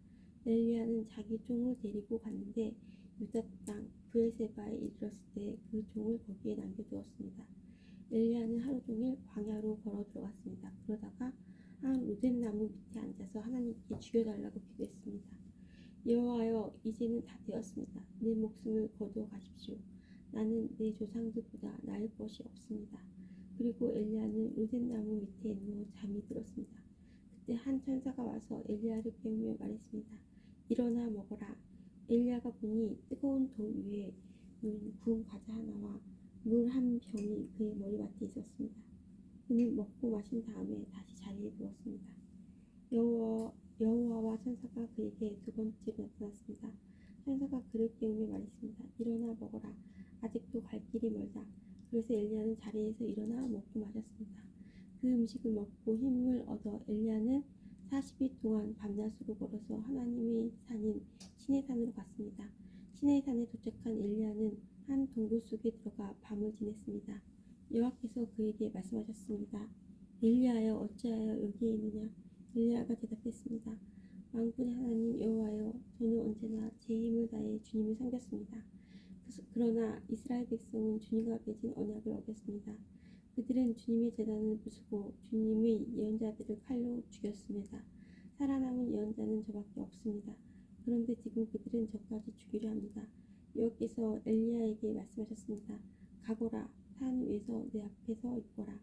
[SPEAKER 1] 엘리야는 자기 종을 데리고 갔는데 유다 땅 브엘세바에 이르렀을 때 그 종을 거기에 남겨두었습니다. 엘리야는 하루 종일 광야로 걸어 들어갔습니다. 그러다가 한 로뎀 나무 밑에 앉아서 하나님께 죽여달라고 기도했습니다. 여호와여, 이제는 다 되었습니다. 내 목숨을 거두어 가십시오. 나는 내 조상들보다 나을 것이 없습니다. 그리고 엘리야는 로뎀 나무 밑에 누워 잠이 들었습니다. 그때 한 천사가 와서 엘리야를 깨우며 말했습니다. 일어나 먹어라. 엘리야가 보니 뜨거운 돌 위에 놓인 구운 과자 하나와 물 한 병이 그의 머리맡에 있었습니다. 그는 먹고 마신 다음에 다시 자리에 누웠습니다. 여호와와 천사가 그에게 두 번째로 나타났습니다. 천사가 그를 깨우며 말했습니다. 일어나 먹어라. 아직도 갈 길이 멀다. 그래서 엘리야는 자리에서 일어나 먹고 마셨습니다. 그 음식을 먹고 힘을 얻어 엘리야는 40일 동안 밤낮으로 걸어서 하나님의 산인 시내산으로 갔습니다. 시내산에 도착한 엘리야는 한 동굴 속에 들어가 밤을 지냈습니다. 여호와께서 그에게 말씀하셨습니다. 엘리야여, 어찌하여 여기에 있느냐? 엘리야가 대답했습니다. 만군의 하나님 여호와여, 저는 언제나 제 힘을 다해 주님을 섬겼습니다. 그러나 이스라엘 백성은 주님과 맺은 언약을 어겼습니다. 그들은 주님의 제단을 부수고 주님의 예언자들을 칼로 죽였습니다. 살아남은 예언자는 저밖에 없습니다. 그런데 지금 그들은 저까지 죽이려 합니다. 여호와께서 엘리야에게 말씀하셨습니다. 가거라. 산 위에서 내 앞에 서 있거라.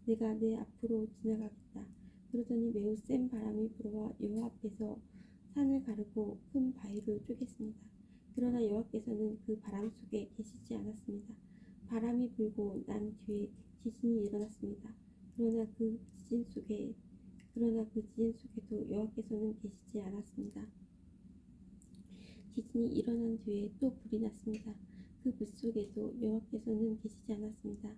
[SPEAKER 1] 내가 내 앞으로 지나가겠다. 그러더니 매우 센 바람이 불어와 여호와 앞에서 산을 가르고 큰 바위를 쪼갰습니다. 그러나 여호와께서는 그 바람 속에 계시지 않았습니다. 바람이 불고 난 뒤에 지진이 일어났습니다. 그러나 그 지진 속에도 여호와께서는 계시지 않았습니다. 지진이 일어난 뒤에 또 불이 났습니다. 그 불 속에도 여호와께서는 계시지 않았습니다.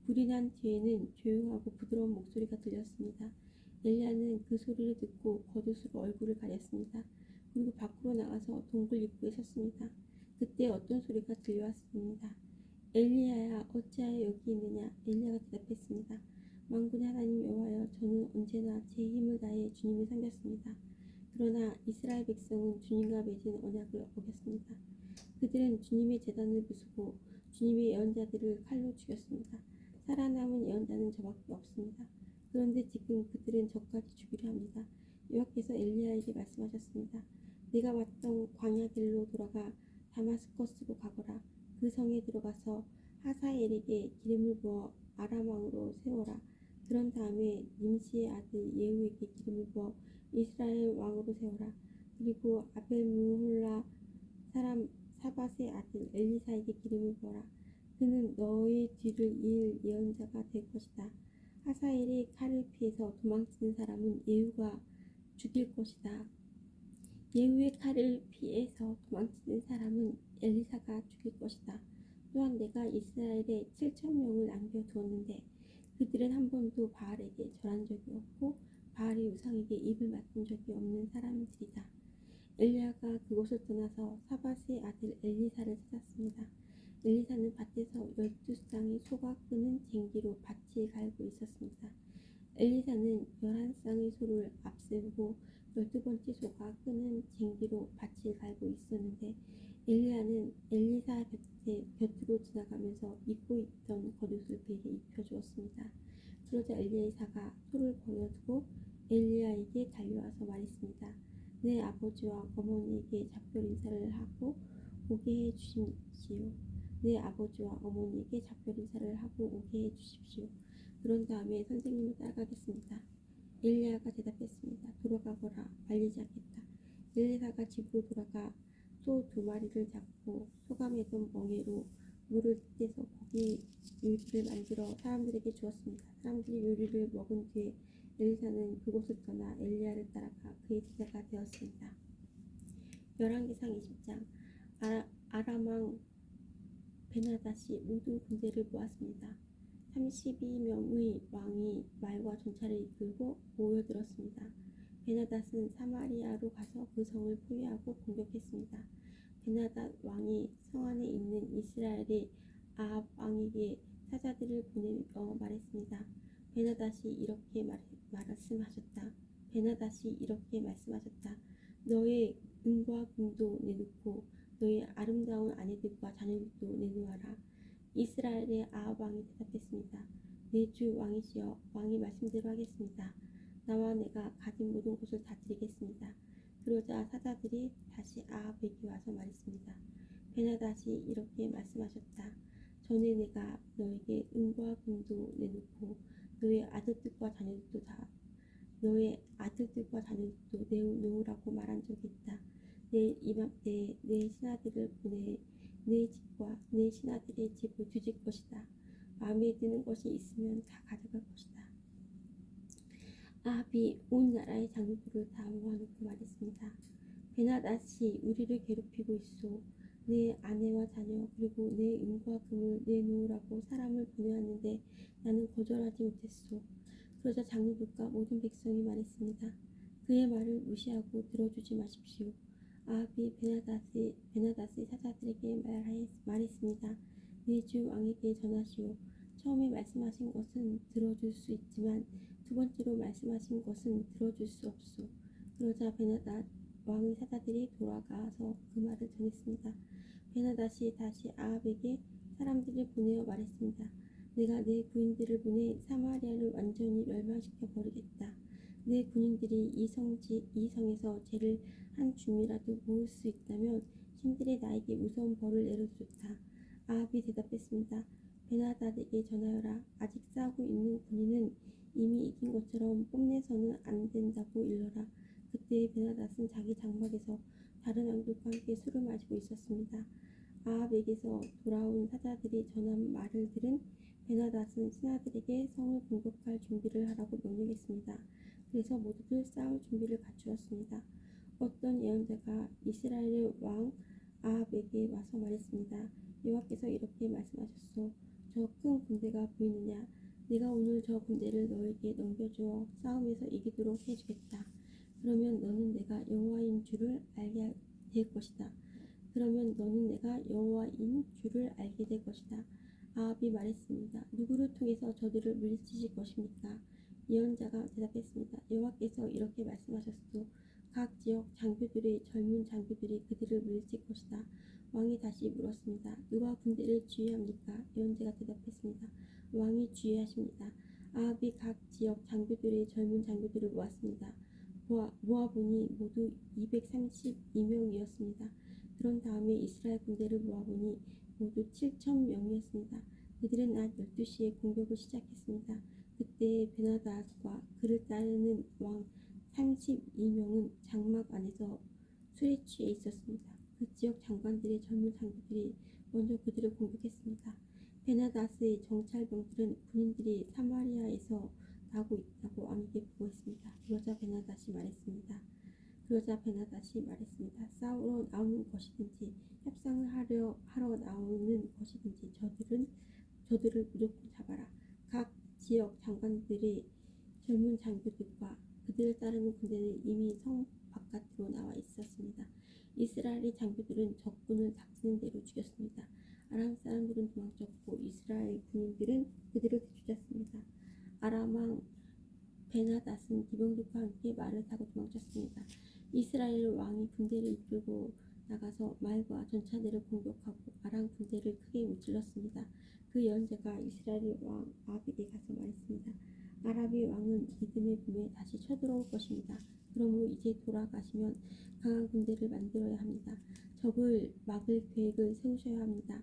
[SPEAKER 1] 불이 난 뒤에는 조용하고 부드러운 목소리가 들렸습니다. 엘리야는 그 소리를 듣고 겉옷으로 얼굴을 가렸습니다. 그리고 밖으로 나가서 동굴 입구에 섰습니다. 그때 어떤 소리가 들려왔습니다. 엘리야야, 어찌하여 여기 있느냐? 엘리야가 대답했습니다. 만군의 하나님 여호와여, 저는 언제나 제 힘을 다해 주님을 섬겼습니다. 그러나 이스라엘 백성은 주님과 맺은 언약을 어겼습니다. 그들은 주님의 제단을 부수고 주님의 예언자들을 칼로 죽였습니다. 살아남은 예언자는 저밖에 없습니다. 그런데 지금 그들은 저까지 죽이려 합니다. 여호와께서 엘리야에게 말씀하셨습니다. 내가 왔던 광야 길로 돌아가 다마스커스로 가거라. 그 성에 들어가서 하사엘에게 기름을 부어 아람 왕으로 세워라. 그런 다음에 님시의 아들 예후에게 기름을 부어 이스라엘 왕으로 세워라. 그리고 아벨무홀라 사람 사밧의 아들 엘리사에게 기름을 부어라. 그는 너의 뒤를 이을 예언자가 될 것이다. 하사엘의 칼을 피해서 도망치는 사람은 예후가 죽일 것이다. 예후의 칼을 피해서 도망치는 사람은 엘리사가 죽일 것이다. 또한 내가 이스라엘에 7,000명을 남겨두었는데 그들은 한 번도 바알에게 절한 적이 없고 바알의 우상에게 입을 맞춘 적이 없는 사람들이다. 엘리야가 그곳을 떠나서 사밧의 아들 엘리사를 찾았습니다. 엘리사는 밭에서 12쌍의 소가 끄는 쟁기로 밭을 갈고 있었습니다. 엘리사는 11쌍의 소를 앞세우고 12번째 소가 끄는 쟁기로 밭을 갈고 있었는데 엘리야는 엘리사 곁으로 지나가면서 입고 있던 겉옷을 그에게 입혀주었습니다. 그러자 엘리사가 소를 버려두고 엘리야에게 달려와서 말했습니다. 내 아버지와 어머니에게 작별 인사를 하고 오게 해주십시오. 내 아버지와 어머니에게 작별 인사를 하고 오게 해주십시오. 그런 다음에 선생님을 따라가겠습니다. 엘리야가 대답했습니다. 돌아가거라. 말리지 않겠다. 엘리사가 집으로 돌아가 소 2마리를 잡고 소가 매던 멍에로 물을 떼서 고기 요리를 만들어 사람들에게 주었습니다. 사람들이 요리를 먹은 뒤에 엘리사는 그곳을 떠나 엘리야를 따라가 그의 제자가 되었습니다. 열왕기상 20장 아람 왕 베나닷이 모든 군대를 모았습니다. 32명의 왕이 말과 전차를 이끌고 모여들었습니다. 베나닷은 사마리아로 가서 그 성을 포위하고 공격했습니다. 베나닷 왕이 성 안에 있는 이스라엘의 아합 왕에게 사자들을 보내어 말했습니다. 베나닷이 이렇게 말씀하셨다. 너의 은과 금도 내놓고 너의 아름다운 아내들과 자녀들도 내놓아라. 이스라엘의 아합 왕이 대답했습니다. 내 주 왕이시여, 왕의 말씀대로 하겠습니다. 나와 내가 가진 모든 것을 다 드리겠습니다. 그러자 사자들이 다시 아합에게 와서 말했습니다. 베나닷이 이렇게 말씀하셨다. 전에 내가 너에게 은과 금도 내놓고 너의 아들들과 자녀들도 내놓으라고 말한 적이 있다. 내 신하들을 보내 내 집과 내 신하들의 집을 뒤질 것이다. 마음에 드는 것이 있으면 다 가져갈 것이다. 아합이 온 나라의 장로들을 다 모아놓고 말했습니다. 베나닷이 우리를 괴롭히고 있소. 내 아내와 자녀 그리고 내 은과 금을 내놓으라고 사람을 보내왔는데 나는 거절하지 못했소. 그러자 장로들과 모든 백성이 말했습니다. 그의 말을 무시하고 들어주지 마십시오. 아합이 베나닷의 사자들에게 말했습니다. 내 주 왕에게 전하시오. 처음에 말씀하신 것은 들어줄 수 있지만 두 번째로 말씀하신 것은 들어줄 수 없소. 그러자 베나닷 왕의 사자들이 돌아가서 그 말을 전했습니다. 베나닷이 다시 아합에게 사람들을 보내어 말했습니다. 내가 내 군인들을 보내 사마리아를 완전히 멸망시켜 버리겠다. 내 군인들이 이 성에서 죄를 한 줌이라도 모을 수 있다면 신들이 나에게 무서운 벌을 내려도 좋다. 아합이 대답했습니다. 베나닷에게 전하여라. 아직 싸우고 있는 군인은 이미 이긴 것처럼 뽐내서는 안 된다고 일러라. 그때 베나닷은 자기 장막에서 다른 왕들과 함께 술을 마시고 있었습니다. 아합에게서 돌아온 사자들이 전한 말을 들은 베나닷은 신하들에게 성을 공격할 준비를 하라고 명령했습니다. 그래서 모두들 싸울 준비를 갖추었습니다. 어떤 예언자가 이스라엘의 왕 아합에게 와서 말했습니다. 여호와께서 이렇게 말씀하셨소. 저 큰 군대가 보이느냐? 내가 오늘 저 군대를 너에게 넘겨주어 싸움에서 이기도록 해주겠다. 그러면 너는 내가 여호와인 줄을 알게 될 것이다. 아합이 말했습니다. 누구를 통해서 저들을 물리치실 것입니까? 예언자가 대답했습니다. 여호와께서 이렇게 말씀하셨소. 각 지역 장교들의 젊은 장교들이 그들을 물리칠 것이다. 왕이 다시 물었습니다. 누가 군대를 지휘합니까? 예언자가 대답했습니다. 왕이 지휘하십니다. 아합이 각 지역 장교들의 젊은 장교들을 모았습니다. 모아보니 모두 232명이었습니다. 그런 다음에 이스라엘 군대를 모아보니 모두 7,000명이었습니다. 그들은 낮 12시에 공격을 시작했습니다. 그때 베나닷과 그를 따르는 왕 32명은 장막 안에서 술에 취해 있었습니다. 그 지역 장관들의 젊은 장교들이 먼저 그들을 공격했습니다. 베나닷의 정찰병들은 군인들이 사마리아에서 나고 있다고 왕에게 보고했습니다. 그러자 베나닷이 말했습니다. 싸우러 나오는 것이든지 협상을 하러 나오는 것이든지 저들을 무조건 잡아라. 각 지역 장관들의 젊은 장교들과 그들을 따르는 군대는 이미 성 바깥으로 나와 있었습니다. 이스라엘의 장교들은 적군을 닥치는 대로 죽였습니다. 아람 사람들은 도망쳤고 이스라엘 군인들은 그들을 뒤쫓았습니다. 아람 왕 베나닷은 기병들과 함께 말을 타고 도망쳤습니다. 이스라엘 왕이 군대를 이끌고 나가서 말과 전차들을 공격하고 아람 군대를 크게 무찔렀습니다. 그 예언자가 이스라엘 왕 아합에게 가서 말했습니다. 아합의 왕은 믿음의 봄에 다시 쳐들어올 것입니다. 그러므로 이제 돌아가시면 강한 군대를 만들어야 합니다. 적을 막을 계획을 세우셔야 합니다.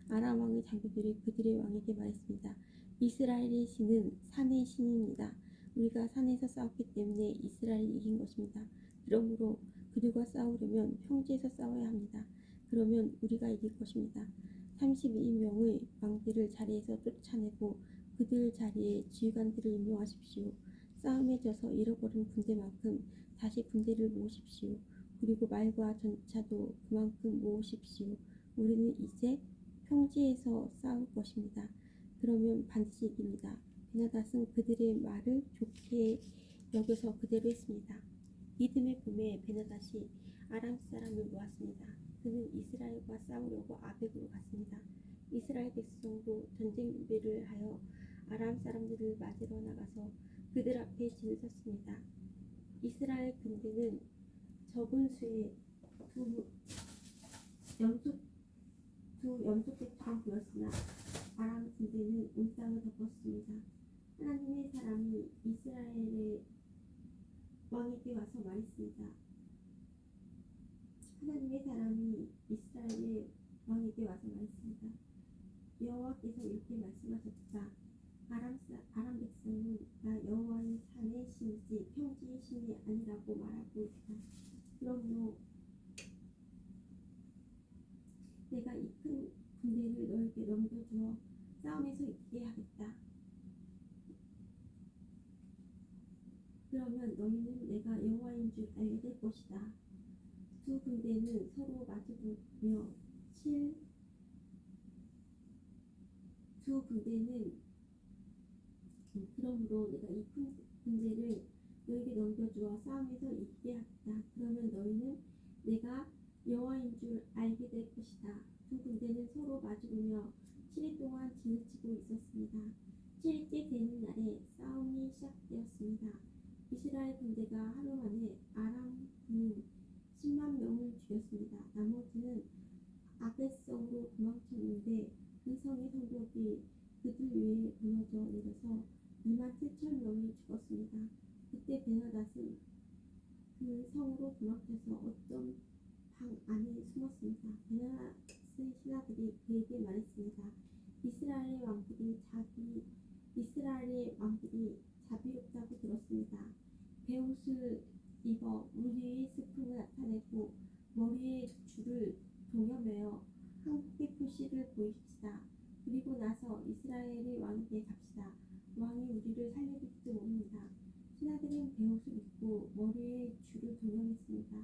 [SPEAKER 1] 아람 왕의 장교들이 그들의 왕에게 말했습니다. 이스라엘의 신은 산의 신입니다. 우리가 산에서 싸웠기 때문에 이스라엘이 이긴 것입니다. 그러므로 그들과 싸우려면 평지에서 싸워야 합니다. 그러면 우리가 이길 것입니다. 32명의 왕들을 자리에서 쫓아내고 그들 자리에 지휘관들을 임명하십시오. 싸움에 져서 잃어버린 군대만큼 다시 군대를 모으십시오. 그리고 말과 전차도 그만큼 모으십시오. 우리는 이제 평지에서 싸울 것입니다. 그러면 반드시 이깁니다. 베나닷은 그들의 말을 좋게 여겨서 그대로 했습니다. 믿음의 봄에 베나닷이 아람 사람을 모았습니다. 그는 이스라엘과 싸우려고 아벡으로 갔습니다. 이스라엘 백성도 전쟁 준비를 하여 아람 사람들을 맞으러 나가서 그들 앞에 진을 섰습니다. 이스라엘 군대는 적은 수에 두 염소떼처럼 보였으나 아람 군대는 온 땅을 덮었습니다. 하나님의 사람이 이스라엘의 왕에게 와서 말했습니다. 여호와께서 이렇게 말씀하셨다. 아람 백성은 나 여호와의 산의 신이지 평지의 신이 아니라고 말하고 있다. 그러므로 내가 이 큰 군대를 너에게 넘겨주어 싸움에서 이기게 하겠다. 그러면 너희는 내가 여호와인 줄 알게 될 것이다. 두 군대는 서로 마주보며 그러므로 내가 이 큰 군대를 너에게 넘겨주어 싸움에서 이기게 하겠다. 그러면 너희는 내가 여호와인 줄 알게 될 것이다. 두 군대는 서로 마주보며 7일 동안 진을 치고 있었습니다. 7일째 되는 날에 싸움이 시작되었습니다. 이스라엘 군대가 하루 만에 아람 군인 10만 명을 죽였습니다. 나머지는 아벳성으로 도망쳤는데 그 성의 성벽이 그들 위에 무너져 내려서 2만 7천 명이 죽었습니다. 그때 베나닷은 그 성으로 도망쳐서 어떤 방 안에 숨었습니다. 베나닷의 신하들이 그에게 말했습니다. 이스라엘의 왕들이 자비롭다고 들었습니다. 베옷을 입어 우리의 슬픔을 나타내고 머리에 줄을 동여매어 한국의 표시를 보입시다. 그리고 나서 이스라엘의 왕에게 갑시다. 왕이 우리를 살려줄지도 모릅니다. 신하들은 베옷을 입고 머리에 줄을 동여맸습니다.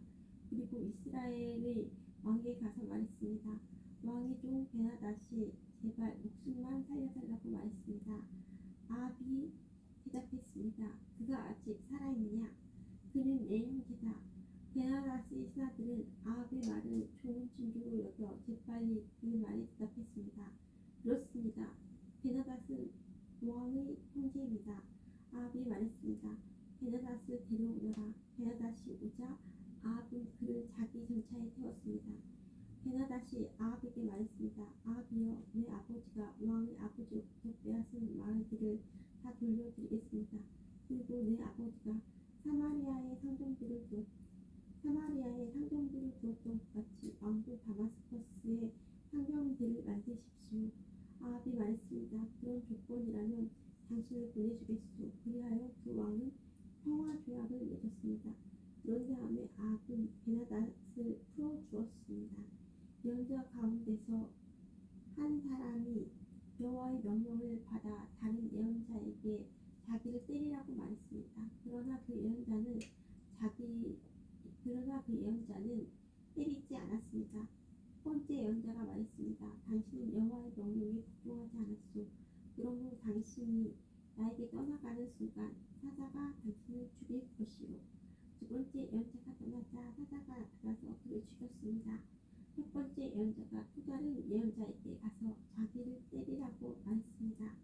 [SPEAKER 1] 그리고 이스라엘의 왕에게 가서 말했습니다. 왕의 종 베나닷이 제발 목숨만 살려달라고 말했습니다. 아합이 대답했습니다. 그가 아직 살아있느냐? 그는 내 형제다. 베나닷의 신하들은 아합의 말을 좋은 징조로 여겨 재빨리 그 말에 대답했습니다. 그렇습니다. 베나닷은 왕의 형제입니다. 아합이 말했습니다. 베나닷을 데려오너라. 베나닷이 오자 아합은 그를 자기 전차에 태웠습니다. 베나닷이 아합에게 말했습니다. 아합이여, 내 아버지가 왕의 아버지로부터 빼앗은 마을들을 다 돌려드리겠습니다. 그리고 내 아버지가 사마리아의 상점들을 두었던 것 같이 왕도 다마스커스에 상점들을 만드십시오. 아합이 말했습니다. 그런 조건이라면 당신을 보내주겠소. 그리하여 두 왕은 평화 조약을 맺었습니다. 그런 다음에 아합은 베나닷을 풀어주었습니다. 예언자 가운데서 한 사람이 여호와의 명령을 받아 다른 예언자에게 자기를 때리라고 말했습니다. 그러나 그 예언자는 때리지 않았습니다. 첫 번째 예언자가 말했습니다. 당신은 여호와의 명령에 복종하지 않았소. 그러므로 당신이 나에게 떠나가는 순간 사자가 당신을 죽일 것이요. 두 번째 예언자가 떠나자 사자가 나타나서 그를 죽였습니다. 첫 번째 예언자가 또 다른 예언자에게 가서 자기를 때리라고 말했습니다.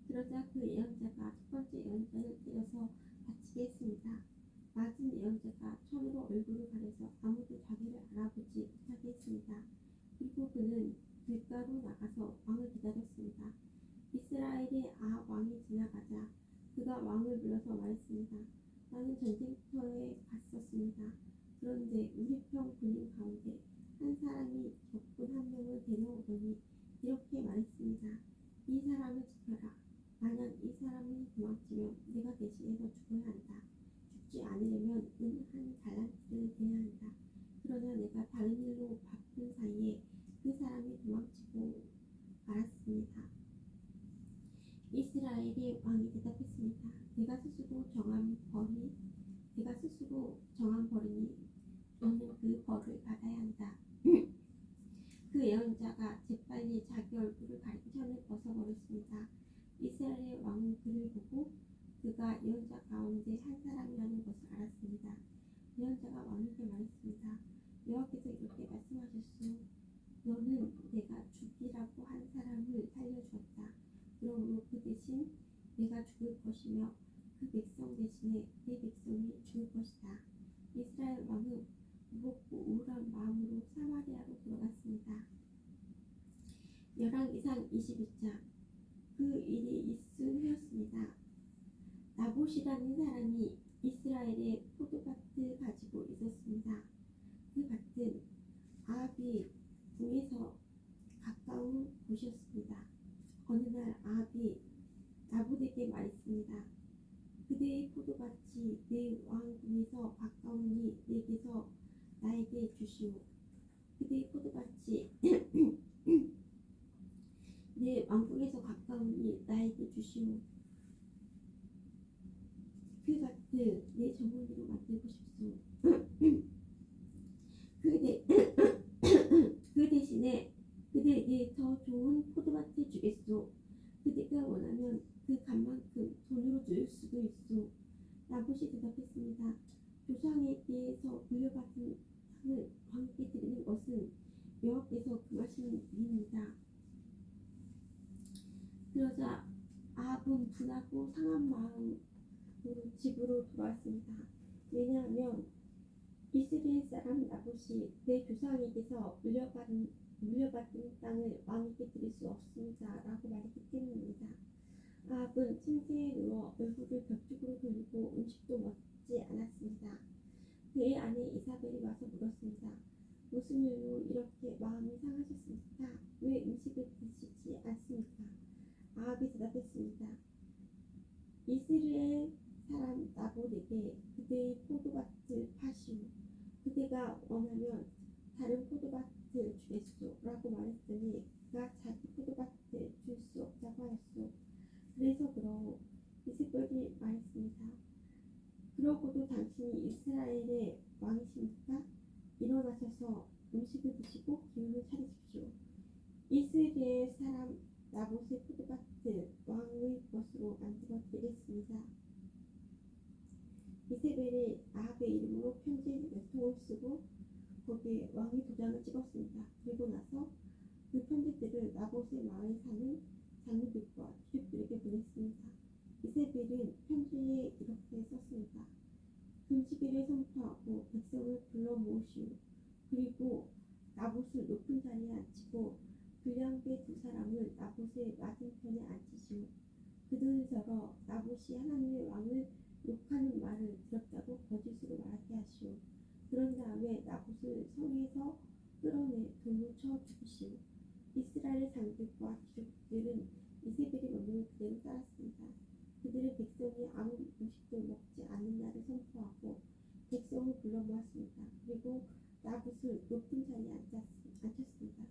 [SPEAKER 1] 그러자 그 예언자가 첫 번째 예언자를 때려서 다치게 했습니다. 맞은 예언자가 천으로 얼굴을 가려서 아무도 자기를 알아보지 못하게 했습니다. 그리고 그는 길가로 나가서 왕을 기다렸습니다. 이스라엘의 아합 왕이 지나가자 그가 왕을 불러서 말했습니다. 나는 전쟁터에 갔었습니다. 그런데 우리 편 군인 가운데 한 사람이 적군 한 명을 데려오더니 이렇게 말했습니다. 이 사람을 지켜라. 만약 이 사람이 도망치면 내가 대신해서 죽어야 한다. 죽지 않으려면 은 한 달란트를 내야 한다. 그러나 내가 다른 일로 바쁜 사이에 그 사람이 도망치고 말았습니다. 이스라엘의 왕이 대답했습니다. 내가 스스로 정한 벌이니 너는 그 벌을 받아야 한다. 그 예언자가 재빨리 자기 얼굴을 가린 천을 벗어버렸습니다. 이스라엘의 왕은 그를 보고 그가 예언자 가운데 한 사람이라는 것을 알았습니다. 예언자가 왕에게 말했습니다. 여호와께서 이렇게 말씀하셨소. 너는 내가 죽이라고 한 사람을 살려주었다. 그러므로 그 대신 내가 죽을 것이며 그 백성 대신에 내 백성이 죽을 것이다. 이스라엘 왕은 무겁고 우울한 마음으로 사마리아로 돌아갔습니다. 열왕기상 22장. 그 일이 있은 후였습니다. 나봇이라는 사람이 이스라엘의 포도밭을 가지고 있었습니다. 그 밭은 아합이 궁에서 가까운 곳이었습니다. 어느 날 아합이 나봇에게 말했습니다. 그대의 포도밭이 내 왕궁에서 가까우니 내게서 나에게 주시오. 그대의 포도밭이 내 왕궁에서 가까우니 나에게 주시오. 그 밭을 내 전문으로 만들고 싶소. 그 대신에 그대에게 더 좋은 포도밭을 주겠소. 그대가 원하면 그 값만큼 돈으로 줄 수도 있소. 나봇이 대답했습니다. 조상에게서 물려받은 상을 왕에게 드리는 것은 여호와께서 금하시는 일입니다. 그러자 아합은 분하고 상한 마음으로 집으로 돌아왔습니다. 왜냐하면 이스라엘 사람 나봇이 내 조상에게서 물려받은 땅을 왕에게 드릴 수 없습니다. 라고 말했기 때문입니다. 아합은 침대에 누워 얼굴을 벽쪽으로 돌리고 음식도 먹지 않았습니다. 그의 아내 이사벨이 와서 물었습니다. 무슨 일로 이렇게 마음이 상하셨습니까? 왜 음식을 드시지 않습니까? 아합이 대답했습니다. 이스라엘 사람 나봇에게 그대의 포도밭을 파시오. 그대가 원하면 다른 포도밭을 주겠소. 라고 말했더니 그가 자기 포도밭을 줄 수 없다고 하였소. 그래서 이세벨이 말했습니다. 그러고도 당신이 이스라엘의 왕이십니까? 일어나셔서 음식을 드시고 기운을 차리십시오. 이스라엘 사람 나봇의 포도밭을 왕의 것으로 만들어 드리겠습니다. 이세벨이 아합의 이름으로 편지 몇 통을 쓰고 거기에 왕의 도장을 찍었습니다. 그리고 나서 그 편지들을 나봇의 마을에 사는 장로들과 귀족들에게 보냈습니다. 이세벨은 편지에 이렇게 썼습니다. 금식일을 선포하고 백성을 불러 모으시오. 그리고 나봇을 높은 자리에 앉히고 불량배 두 사람을 나봇의 맞은편에 앉히시오. 그들더러 나봇이 하나님의 왕을 욕하는 말을 들었다고 거짓으로 말하게 하시오. 그런 다음에 나봇을 성에서 끌어내 돌로 쳐 죽이시오. 이스라엘 장들과 귀족들은 이세벨의 명령을 그대로 따랐습니다. 그들은 백성이 아무 음식도 먹지 않는 날을 선포하고 백성을 불러 모았습니다. 그리고 나봇을 높은 자리에 앉혔습니다.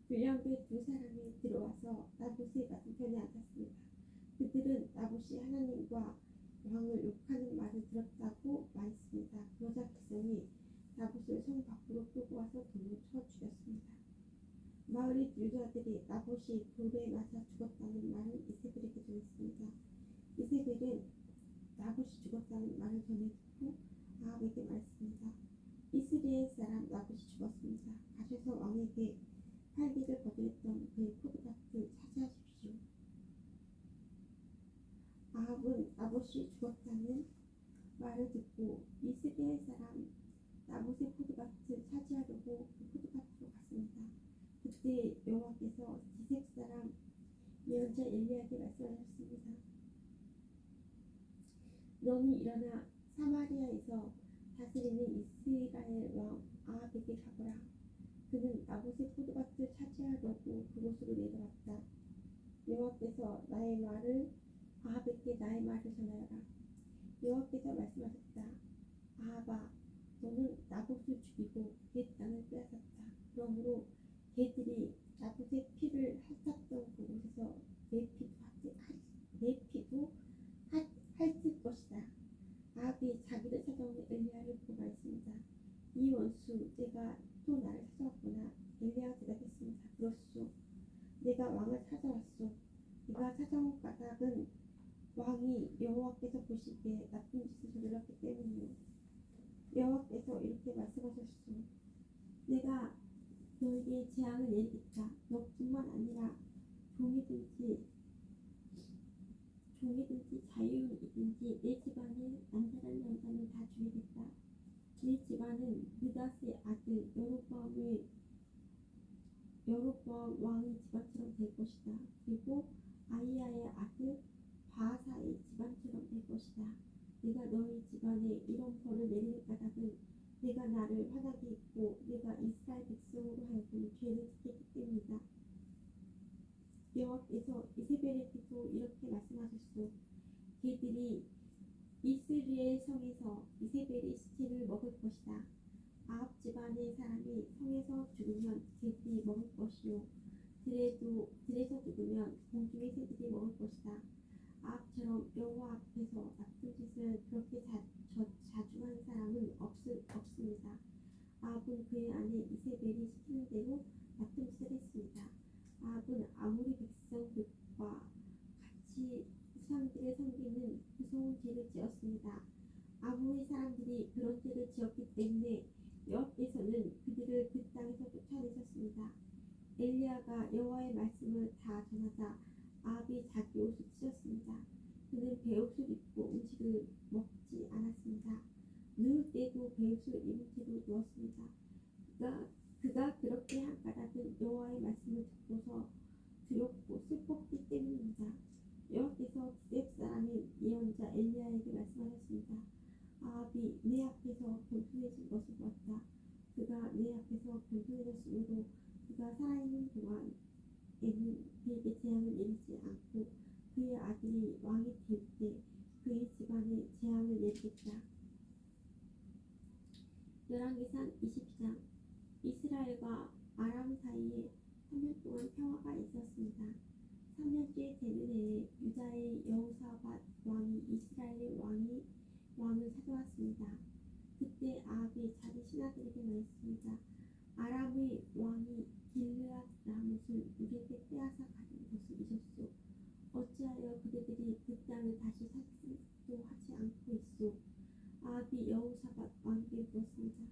[SPEAKER 1] 불량배 두 사람이 들어와서 나봇의 맞은편에 앉았습니다. 그들은 나봇이 하나님과 왕을 욕하는 말을 들었다고 말했습니다. 그러자 백성이 나봇을 성 밖으로 끌고 와서 돌로 쳐 죽였습니다. 마을의 유다들이 나봇이 돌에 맞아 죽었다는 말을 이세벨에게 전했습니다. 이세벨은 나봇이 죽었다는 말을 전해 듣고 아합에게 말했습니다. 이스라엘 사람 나봇이 죽었습니다. 가셔서 왕에게 팔기를 거절했던 그의 포도밭을 차지하십시오. 아합은 나봇이 죽었다는 말을 듣고 이스라엘 사람 나봇의 포도밭을 차지하려고 그 포도밭으로 갔습니다. 그때 여호와께서 기색 사람 예언자 엘리야에게 말씀하셨습니다. 너는 일어나 사마리아에서 다스리는 이스라엘 왕 아합에게 가거라. 그는 나봇의 포도밭을 차지하려고 그곳으로 내려왔다. 여호와께서 아합에게 나의 말을 전하여라. 여호와께서 말씀하셨다. 아합아, 너는 나봇을 죽이고 그의 땅을 빼앗았다. 그러므로 개들이 나봇의 피를 핥았던 그곳에서 내 피도 핥을 것이다. 아합이 자기를 찾아오는 엘리야를 보고 말했습니다. 이 원수, 내가 또 나를 찾아왔구나. 엘리야가 대답했습니다. 그렇소. 내가 왕을 찾아왔소. 네가 찾아온 까닭은 왕이 여호와께서 보시기에 나쁜 짓을 저질렀기 때문이요. 여호와께서 이렇게 말씀하셨소. 내가 너에게 재앙을 내리겠다. 너뿐만 아니라 종이든지 자유인이든지 내 집안의 남자든 여자는 다 죽이겠다. 내 집안은 느닷의 아들 여로보암 왕의 집안처럼 될 것이다. 그리고 아히야의 아들 바하사의 집안처럼 될 것이다. 내가 너희 집안에 이런 벌을 내릴 까닭은 내가 나를 화나게 했고 내가 이스라엘 백성으로 하여금 죄를 짓게 했기 때문이다. 여호와께서 이세벨에게도 이렇게 말씀하셨소. 개들이 이스라엘 성에서 이세벨의 시체를 먹을 것이다. 아합 집안의 사람이 성에서 죽으면 개들이 먹을 것이요 들에서 죽으면 공중의 새들이 먹을 것이다. 아합처럼 여호와 앞에서 나쁜 짓을 그렇게 자주 한 사람은 없습니다. 아합은 그의 아내 이세벨이 시키는 대로 나쁜 짓을 했습니다. 아합은 아모리 백성들과 같이 우상들을 섬기는 무서운 죄를 지었습니다. 아모리 사람들이 그런 죄를 지었기 때문에 여호와께서는 그들을 그 땅에서 쫓아내셨습니다. 엘리야가 여호와의 말씀을 다 전하자 아합이 자기 옷을 찢었습니다. 그는 베옷을 입고 음식을 먹지 않았습니다. 누울 때도 베옷을 입은 채로 누웠습니다. 그가 그렇게 한 까닭은 여호와의 말씀을 듣고서 두렵고 슬펐기 때문입니다. 여호와께서 기렙 사람인 예언자 엘리야에게 말씀하셨습니다. 아합이 내 앞에서 겸손해진 것을 보았다. 그가 내 앞에서 겸손해졌으므로 그가 살아있는 동안에는 그에게 재앙을 내리지 않고 그의 아들이 왕이 될 때 그의 집안에 재앙을 내리겠다. 열왕기상 20장. 이스라엘과 아람 사이에 3년 동안 평화가 있었습니다. 3년째 되는 해에 유다의 여호사밧 왕이 이스라엘의 왕을 찾아왔습니다. 그때 아합이 자기 신하들에게 말했습니다. 아람의 왕이 길르앗 라못을 우리에게 빼앗아 가는 것을 잊었소. 어찌하여 그들이 그 땅을 다시 찾지도 하지 않고 있소. 아합이 여호사밧 왕에게 물었습니다.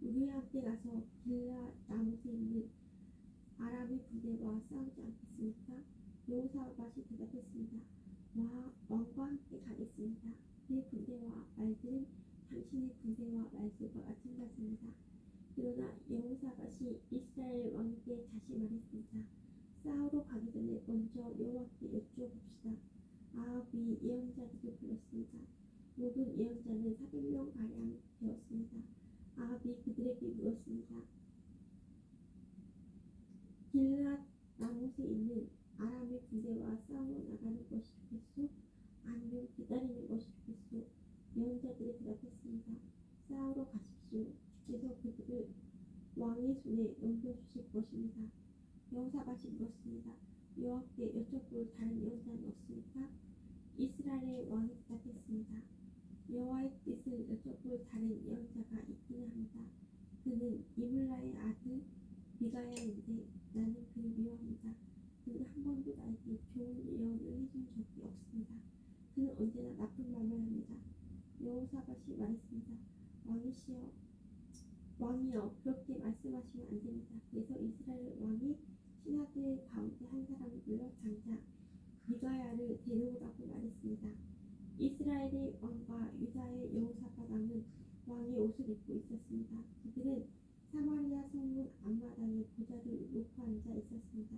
[SPEAKER 1] 우리와 함께 가서 길르앗 라못에 있는 아람의 군대와 싸우지 않겠습니까? 여호사밧이 대답했습니다. 왕과 함께 가겠습니다. 내 군대와 말들은 당신의 군대와 말들과 마찬가지입니다. 그러나 여호사밧이 이스라엘 왕에게 다시 말했습니다. 싸우러 가기 전에 먼저 여호와께 여쭈어봅시다. 아합이 예언자들을 불렀습니다. 모든 예언자는 400명가량 되었습니다. 아합이 그들에게 물었습니다. 길르앗 라못에 있는 아람의 군대와 싸우러 나가는 것이 좋겠소? 아니면 기다리는 것이 좋겠소? 예언자들이 대답했습니다. 싸우러 가십시오. 주께서 그들을 왕의 손에 넘겨주실 것입니다. 여호사밧이 물었습니다. 여호와께 여쭤볼 다른 예언자는 없습니까? 이스라엘의 왕이 대답했습니다. 여호와의 뜻을 여쭤볼 다른 예언자가 있기는 합니다. 그는 이물라의 아들 미가야인데 나는 그를 미워합니다. 그는 한 번도 나에게 좋은 예언을 해준 적이 없습니다. 그는 언제나 나쁜 말만 합니다. 여호사밧이 말했습니다. 왕이여 그렇게 말씀하시면 안 됩니다. 그래서 이스라엘 왕이 신하들 가운데 한 사람을 불러 장자 미가야를 데려오라고 말했습니다. 이스라엘의 왕과 유다의 여호사밧 왕은 왕의 옷을 입고 있었습니다. 그들은 사마리아 성문 앞마당에 보좌를 놓고 앉아 있었습니다.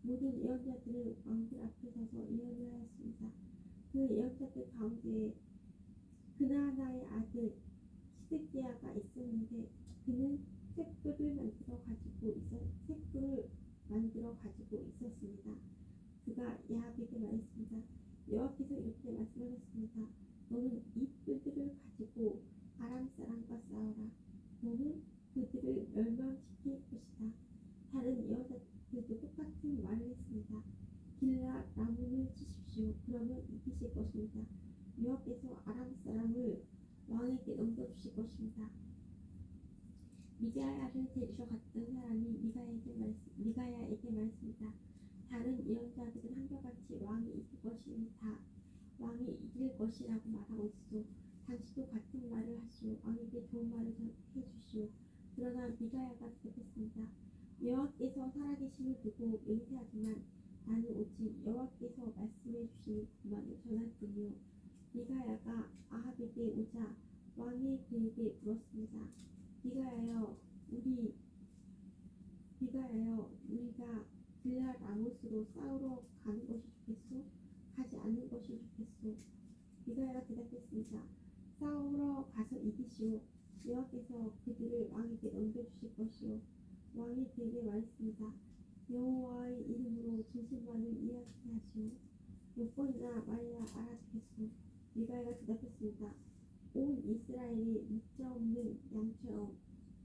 [SPEAKER 1] 모든 예언자들은 왕들 앞에 서서 예언을 하였습니다. 그 예언자들 가운데에 그나아나의 아들 시드기야가 있었는데 그는 횃불을 만들어 가지고 있었습니다. 그가 야합에게 말했습니다. 여호와께서 이렇게 말씀하셨습니다. 너는 이 뿔들을 가지고 아람 사람과 싸워라. 너는 그들을 멸망시킬 것이다. 다른 예언자들도 똑같은 말을 했습니다. 길랏 라몬을 치십시오. 그러면 이기실 것입니다. 여호와께서 아람 사람을 왕에게 넘겨주실 것입니다. 미가야를 데리러 갔던 사람이 미가야에게 말했습니다. 다른 예언자들은 한결같이 왕이 이길 것이라고 말하고 있어. 당신도 같은 말을 하시오. 왕에게 좋은 말을 해주시오. 그러나 미가야가 대답했습니다. 여호와께서 살아계심을 두고 맹세하지만 나는 오직 여호와께서 말씀해 주신 것만을 전할 뿐이요. 미가야가 아합에게 오자 왕이 그에게 물었습니다. 미가야여 우리가 길랏 라못으로 싸우러 가는 것이 좋겠소? 가지 않는 것이 좋겠소? 미가야가 대답했습니다. 싸우러 가서 이기시오. 여호와께서 그들을 왕에게 넘겨주실 것이요. 왕이 그에게 말했습니다. 여호와의 이름으로 진실만을 이야기하시오. 몇 번이나 말해야 알아듣겠소? 미가야가 대답했습니다. 온 이스라엘이 묻자 없는 양처럼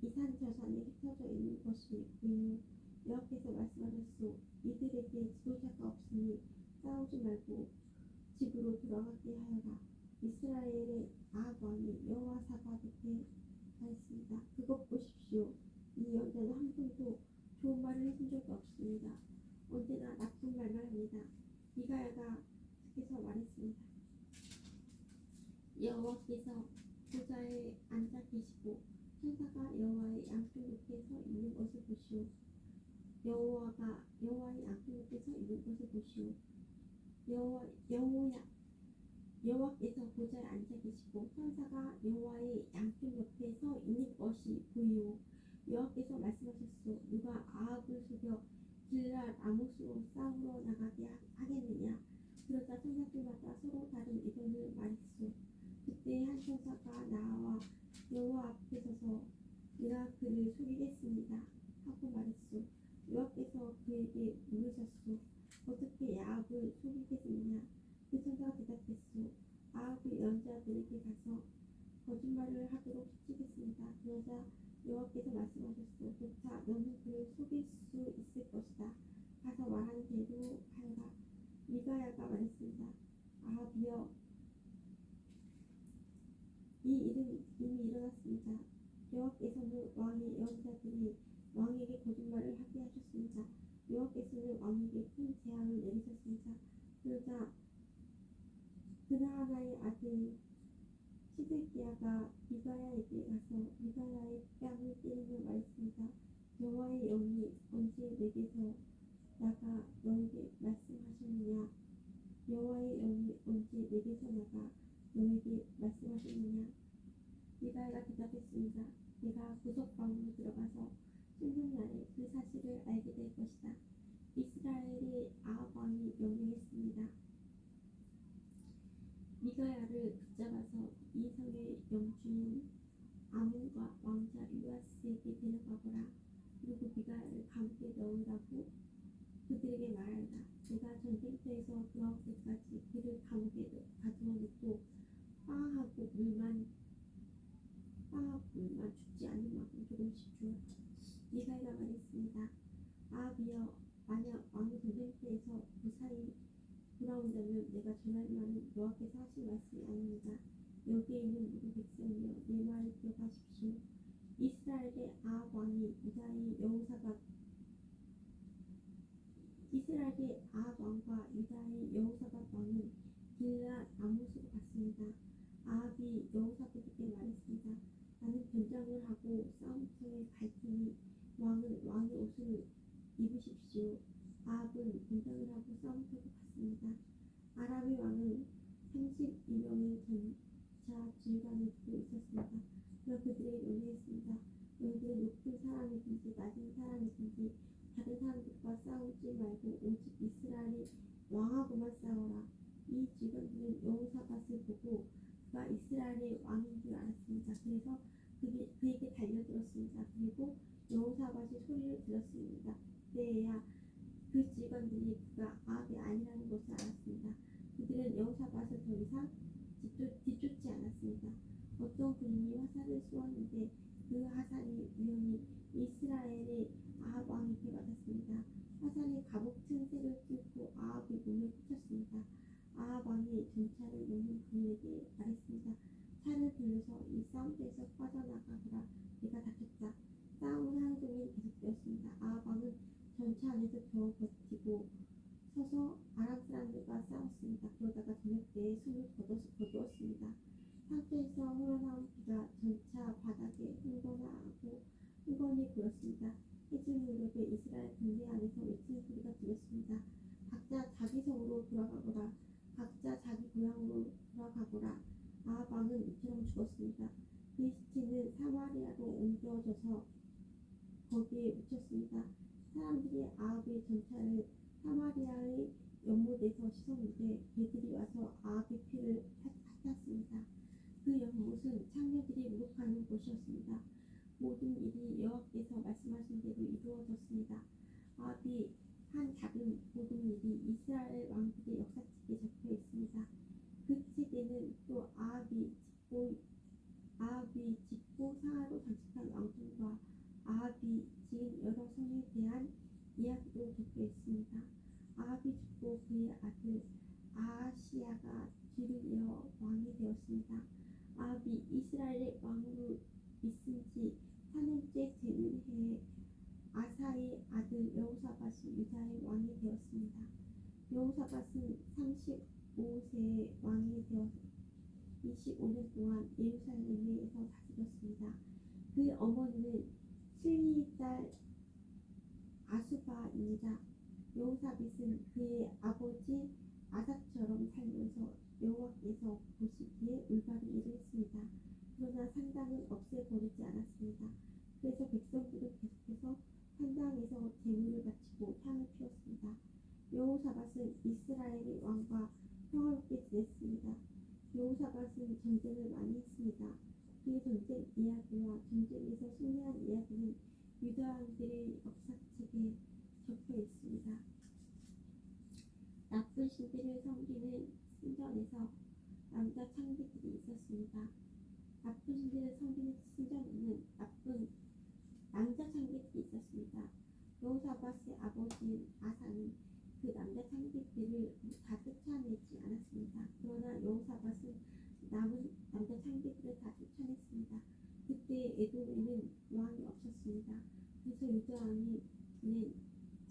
[SPEAKER 1] 이산저산에 흩어져 있는 것이 보이요. 여호와께서 말씀하셨소. 이들에게 지도자가 없으니 싸우지 말고 집으로 돌아가게 하여라. 이스라엘의 아합 왕이 여호사밧에게 말했습니다. 그것 보십시오. 이 예언자는 한 번도 좋은 말을 해준 적이 없습니다. 언제나 나쁜 말만 합니다. 미가야가 계속 말했습니다. 여호와께서 보좌에 앉아 계시고 천사가 여호와의 양쪽 옆에 서 있는 것을 보시오. 여호와의 양쪽 옆에 서 있는 것을 보시오. 여호와께서 보좌에 앉아 계시고 천사가 여호와의 양쪽 옆에 서 있는 것이 보이오. 여호와께서 말씀하셨소. 누가 아합을 속여 길랏 라못으로 싸우러 나가게 하겠느냐? 그러자 천사들마다 서로 다른 의견을 말했소. 그때 한 천사가 나와 여호와 앞에 서서 내가 그를 속이겠습니다 하고 말했소. 여호와께서 그에게 물으셨소. 어떻게 아합을 속이겠느냐? 그 천사가 대답했소. 아합의 예언자들에게 가서 거짓말을 하도록 시키겠습니다. 그러자 여호와께서 말씀하셨소. 좋다. 너는 그를 속일 수 있을 것이다. 가서 말하는 대로 하여라. 미가야가 말했습니다. 아합이여 이 일은 이미 일어났습니다. 여호와께서는 왕의 예언자들이 왕에게 거짓말을 하게 하셨습니다. 여호와께서는 왕에게 큰 재앙을 내리셨습니다. 그러자 그나아나의 아들 시드기야가 미가야에게 가서 미가야의 뺨을 때리며 말했습니다. 여호와의 영이 언제 내게서 나가 너에게 말씀하셨느냐? 여호와의 영이 언제 내게서 나가 너에게 말씀하셨느냐? 미가야가 대답했습니다. 내가 구석방으로 들어가서 sun날에 그 사실을 알게 될 것이다. 이스라엘의 아합 왕이 명령했습니다. 미가야를 붙잡아서 이 성의 영주인 아몬과 왕자 요아스에게 데려가거라. 그리고 미가야를 감옥에 넣으라고 그들에게 말하리라. 내가 전쟁터에서 돌아올 때까지 그를 감옥에 가두어 놓고 빵하고 물만 죽지 않을 만큼 조금씩 주어라. 미가야가 말했습니다. 아합이여, 만약 왕이 전쟁터에서 무사히 돌아온다면 내가 전할 말은 여호와께서 하신 말씀이 아닙니다. 여기에 있는 모든 백성이여, 내 말을 기억하십시오. 이스라엘의 아합 왕과 유다의 여호사밧 왕은 길앗 아못으로 갔습니다. 아합이 여호사밧에게 말했습니다. 나는 변장을 하고 싸움터에 갈 테니 왕은 왕의 옷을 입으십시오. 아합은 변장을 하고 싸움터로 갔습니다. 아람의 왕은 32명의 전차 지휘관을 두고 있었습니다. 그가 그들에게 명령했습니다. 너희들은 높은 사람이든지 낮은 사람이든지 다른 사람들과 싸우지 말고 오직 이스라엘의 왕하고만 싸워라. 이 지휘관들은 여호사밧을 보고 그가 이스라엘의 왕인 줄 알았습니다. 그래서 그에게 달려들었습니다. 그리고 여호사밧이 소리를 들었습니다. 그때야 그 지휘관들이 그가 아합이 아니라는 것을 알았습니다. 그들은 여호사밧을 더 이상 뒤쫓지 않았습니다. 어떤 군인이 화살을 쏘았는데 그 화살이 우연히 이스라엘의 아합 왕에게 맞았습니다. 화살이 갑옷 틈새를 뚫고 아합의 몸에 꽂혔습니다. 아합 왕이 전차를 모는 군인에게 말했습니다. 차를 돌려서 이 싸움터에서 빠져나가거라. 내가 다쳤다. 싸움은 하루 종일 계속되었습니다. 아합 왕은 전차 안에서 겨우 버티고 서서 아람 사람들과 싸웠습니다. 그러다가 저녁 때에 숨을 거두었습니다. 상처에서 흘러나온 피가 전차 바닥에 흥건히 보였습니다. 해질 무렵에 이스라엘 군대 안에서 외치는 소리가 들렸습니다. 각자 자기 성으로 돌아가거라. 각자 자기 고향으로 돌아가거라. 아합 왕은 이처럼 죽었습니다. 그의 시체는 사마리아로 옮겨져서 거기에 묻혔습니다. 사람들이 아합의 전차를 사마리아의 연못에서 씻었는데 개들이 와서 아합의 피를 핥았습니다. 그 연못은 창녀들이 목욕하는 곳이었습니다. 모든 일이 여호와께서 말씀하신 대로 이루어졌습니다. 아합이 한 작은 모든 일이 이스라엘 왕들의 역사책에 적혀 있습니다. 그 책에는 또 아합이 짓고 상하로 장식한 왕궁과 아합이 지은 여러 성에 대한 이야기도 적혀 있습니다. 아합이 죽고 그의 아들 아하시야가 뒤를 이어 왕이 되었습니다. 아합이 이스라엘의 왕으로 있은 지 4년째 되는 해에 아사의 아들 여호사밧이 유다의 왕이 되었습니다. 여호사밧은 35세에 왕이 되어 25년 동안 예루살렘에서 다스렸습니다. 그의 어머니는 실리의 딸 아수바입니다. 여호사밧은 그의 아버지 아사처럼 살면서 여호와께서 보시기에 올바른 일을 했습니다. 그러나 산당은 없애버리지 않았습니다. 그래서 백성들은 계속해서 산당에서 제물을 바치고 향을 피웠습니다. 여호사밧은 이스라엘의 왕과 평화롭게 지냈습니다. 여호사밧은 전쟁을 많이 했습니다. 그의 전쟁 이야기와 전쟁에서 승리한 이야기는 유다 왕들의 역사책에 적혀 있습니다. 나쁜 신들을 섬기는 신전에서 남자 창기들이 있었습니다. 나쁜 신들을 섬기는 신전에는 나쁜 남자 창기들이 있었습니다. 여호사밧의 아버지 아사는 그 남자 창기들을 다 쫓아내지 않았습니다. 그러나 여호사밧은 남은 남자 창기들을 다 쫓아냈습니다. 그때 에돔에는 왕이 없었습니다. 그래서 유다 왕이 낸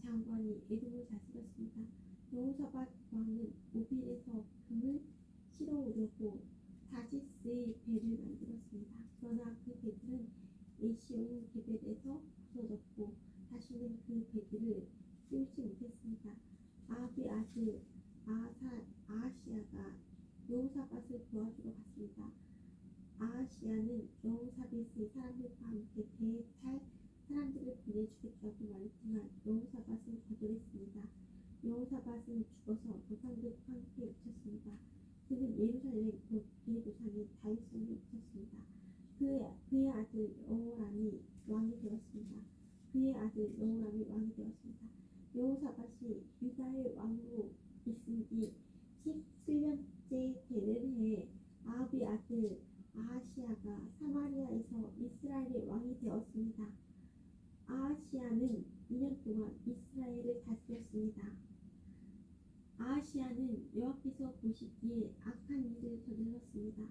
[SPEAKER 1] 장관이 에돔을 다스렸습니다. 여호사밧 왕은 오빌에서 금을 실어오려고 다시스의 배를 만들었습니다. 그러나 그 배들은 에시온 게벨에서 부서졌고 다시는 그 배들을 띄우지 못했습니다. 아합의 아들 아하시야가 여호사밧을 도와주러 갔습니다. 아하시야는 여호사밧이 사람들과 함께 배에 탈 사람들을 보내주겠다고 말했지만 여호사밧은 거절했습니다. 여호사밧은 죽어서 조상들과 함께 묻혔습니다. 그는 예루살렘 곧 그의 조상인 다윗성에 묻혔습니다. 그의 아들 여호람이 왕이 되었습니다. 여호사밧이 유다의 왕으로 있은 지 17년째 되는 해에 아합의 아들 아하시야가 사마리아에서 이스라엘의 왕이 되었습니다. 아하시야는 2년 동안 이스라엘을 다스렸습니다. 아하시야는 여호와께서 보시기에 악한 일을 저질렀습니다.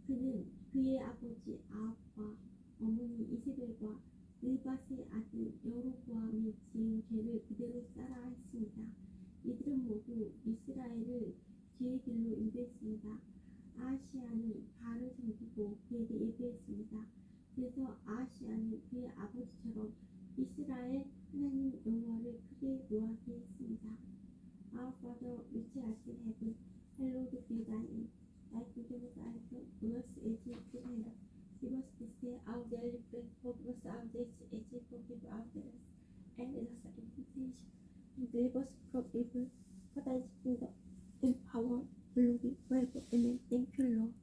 [SPEAKER 1] 그는 그의 아버지 아합과 어머니 이세벨과 느밧의 아들 여로보암이 지은 죄를 그대로 따라 했습니다. 이들은 모두 이스라엘을 죄의 길로 인도했습니다. 아하시야는 바알을 섬기고 그에게 예배했습니다. 그래서 아하시야는 그의 아버지처럼 이스라엘 하나님 여호와를 크게 노하게 했습니다. Our Father which art in heaven, hallowed be thy name. Thy kingdom come, on earth as it is in heaven. Give us this day our daily bread. Forgive us our debts as we forgive our debtors. And lead us not into temptation, and deliver us from evil. For thine is the kingdom, and power, glory, forever. Amen. Thank you, Lord.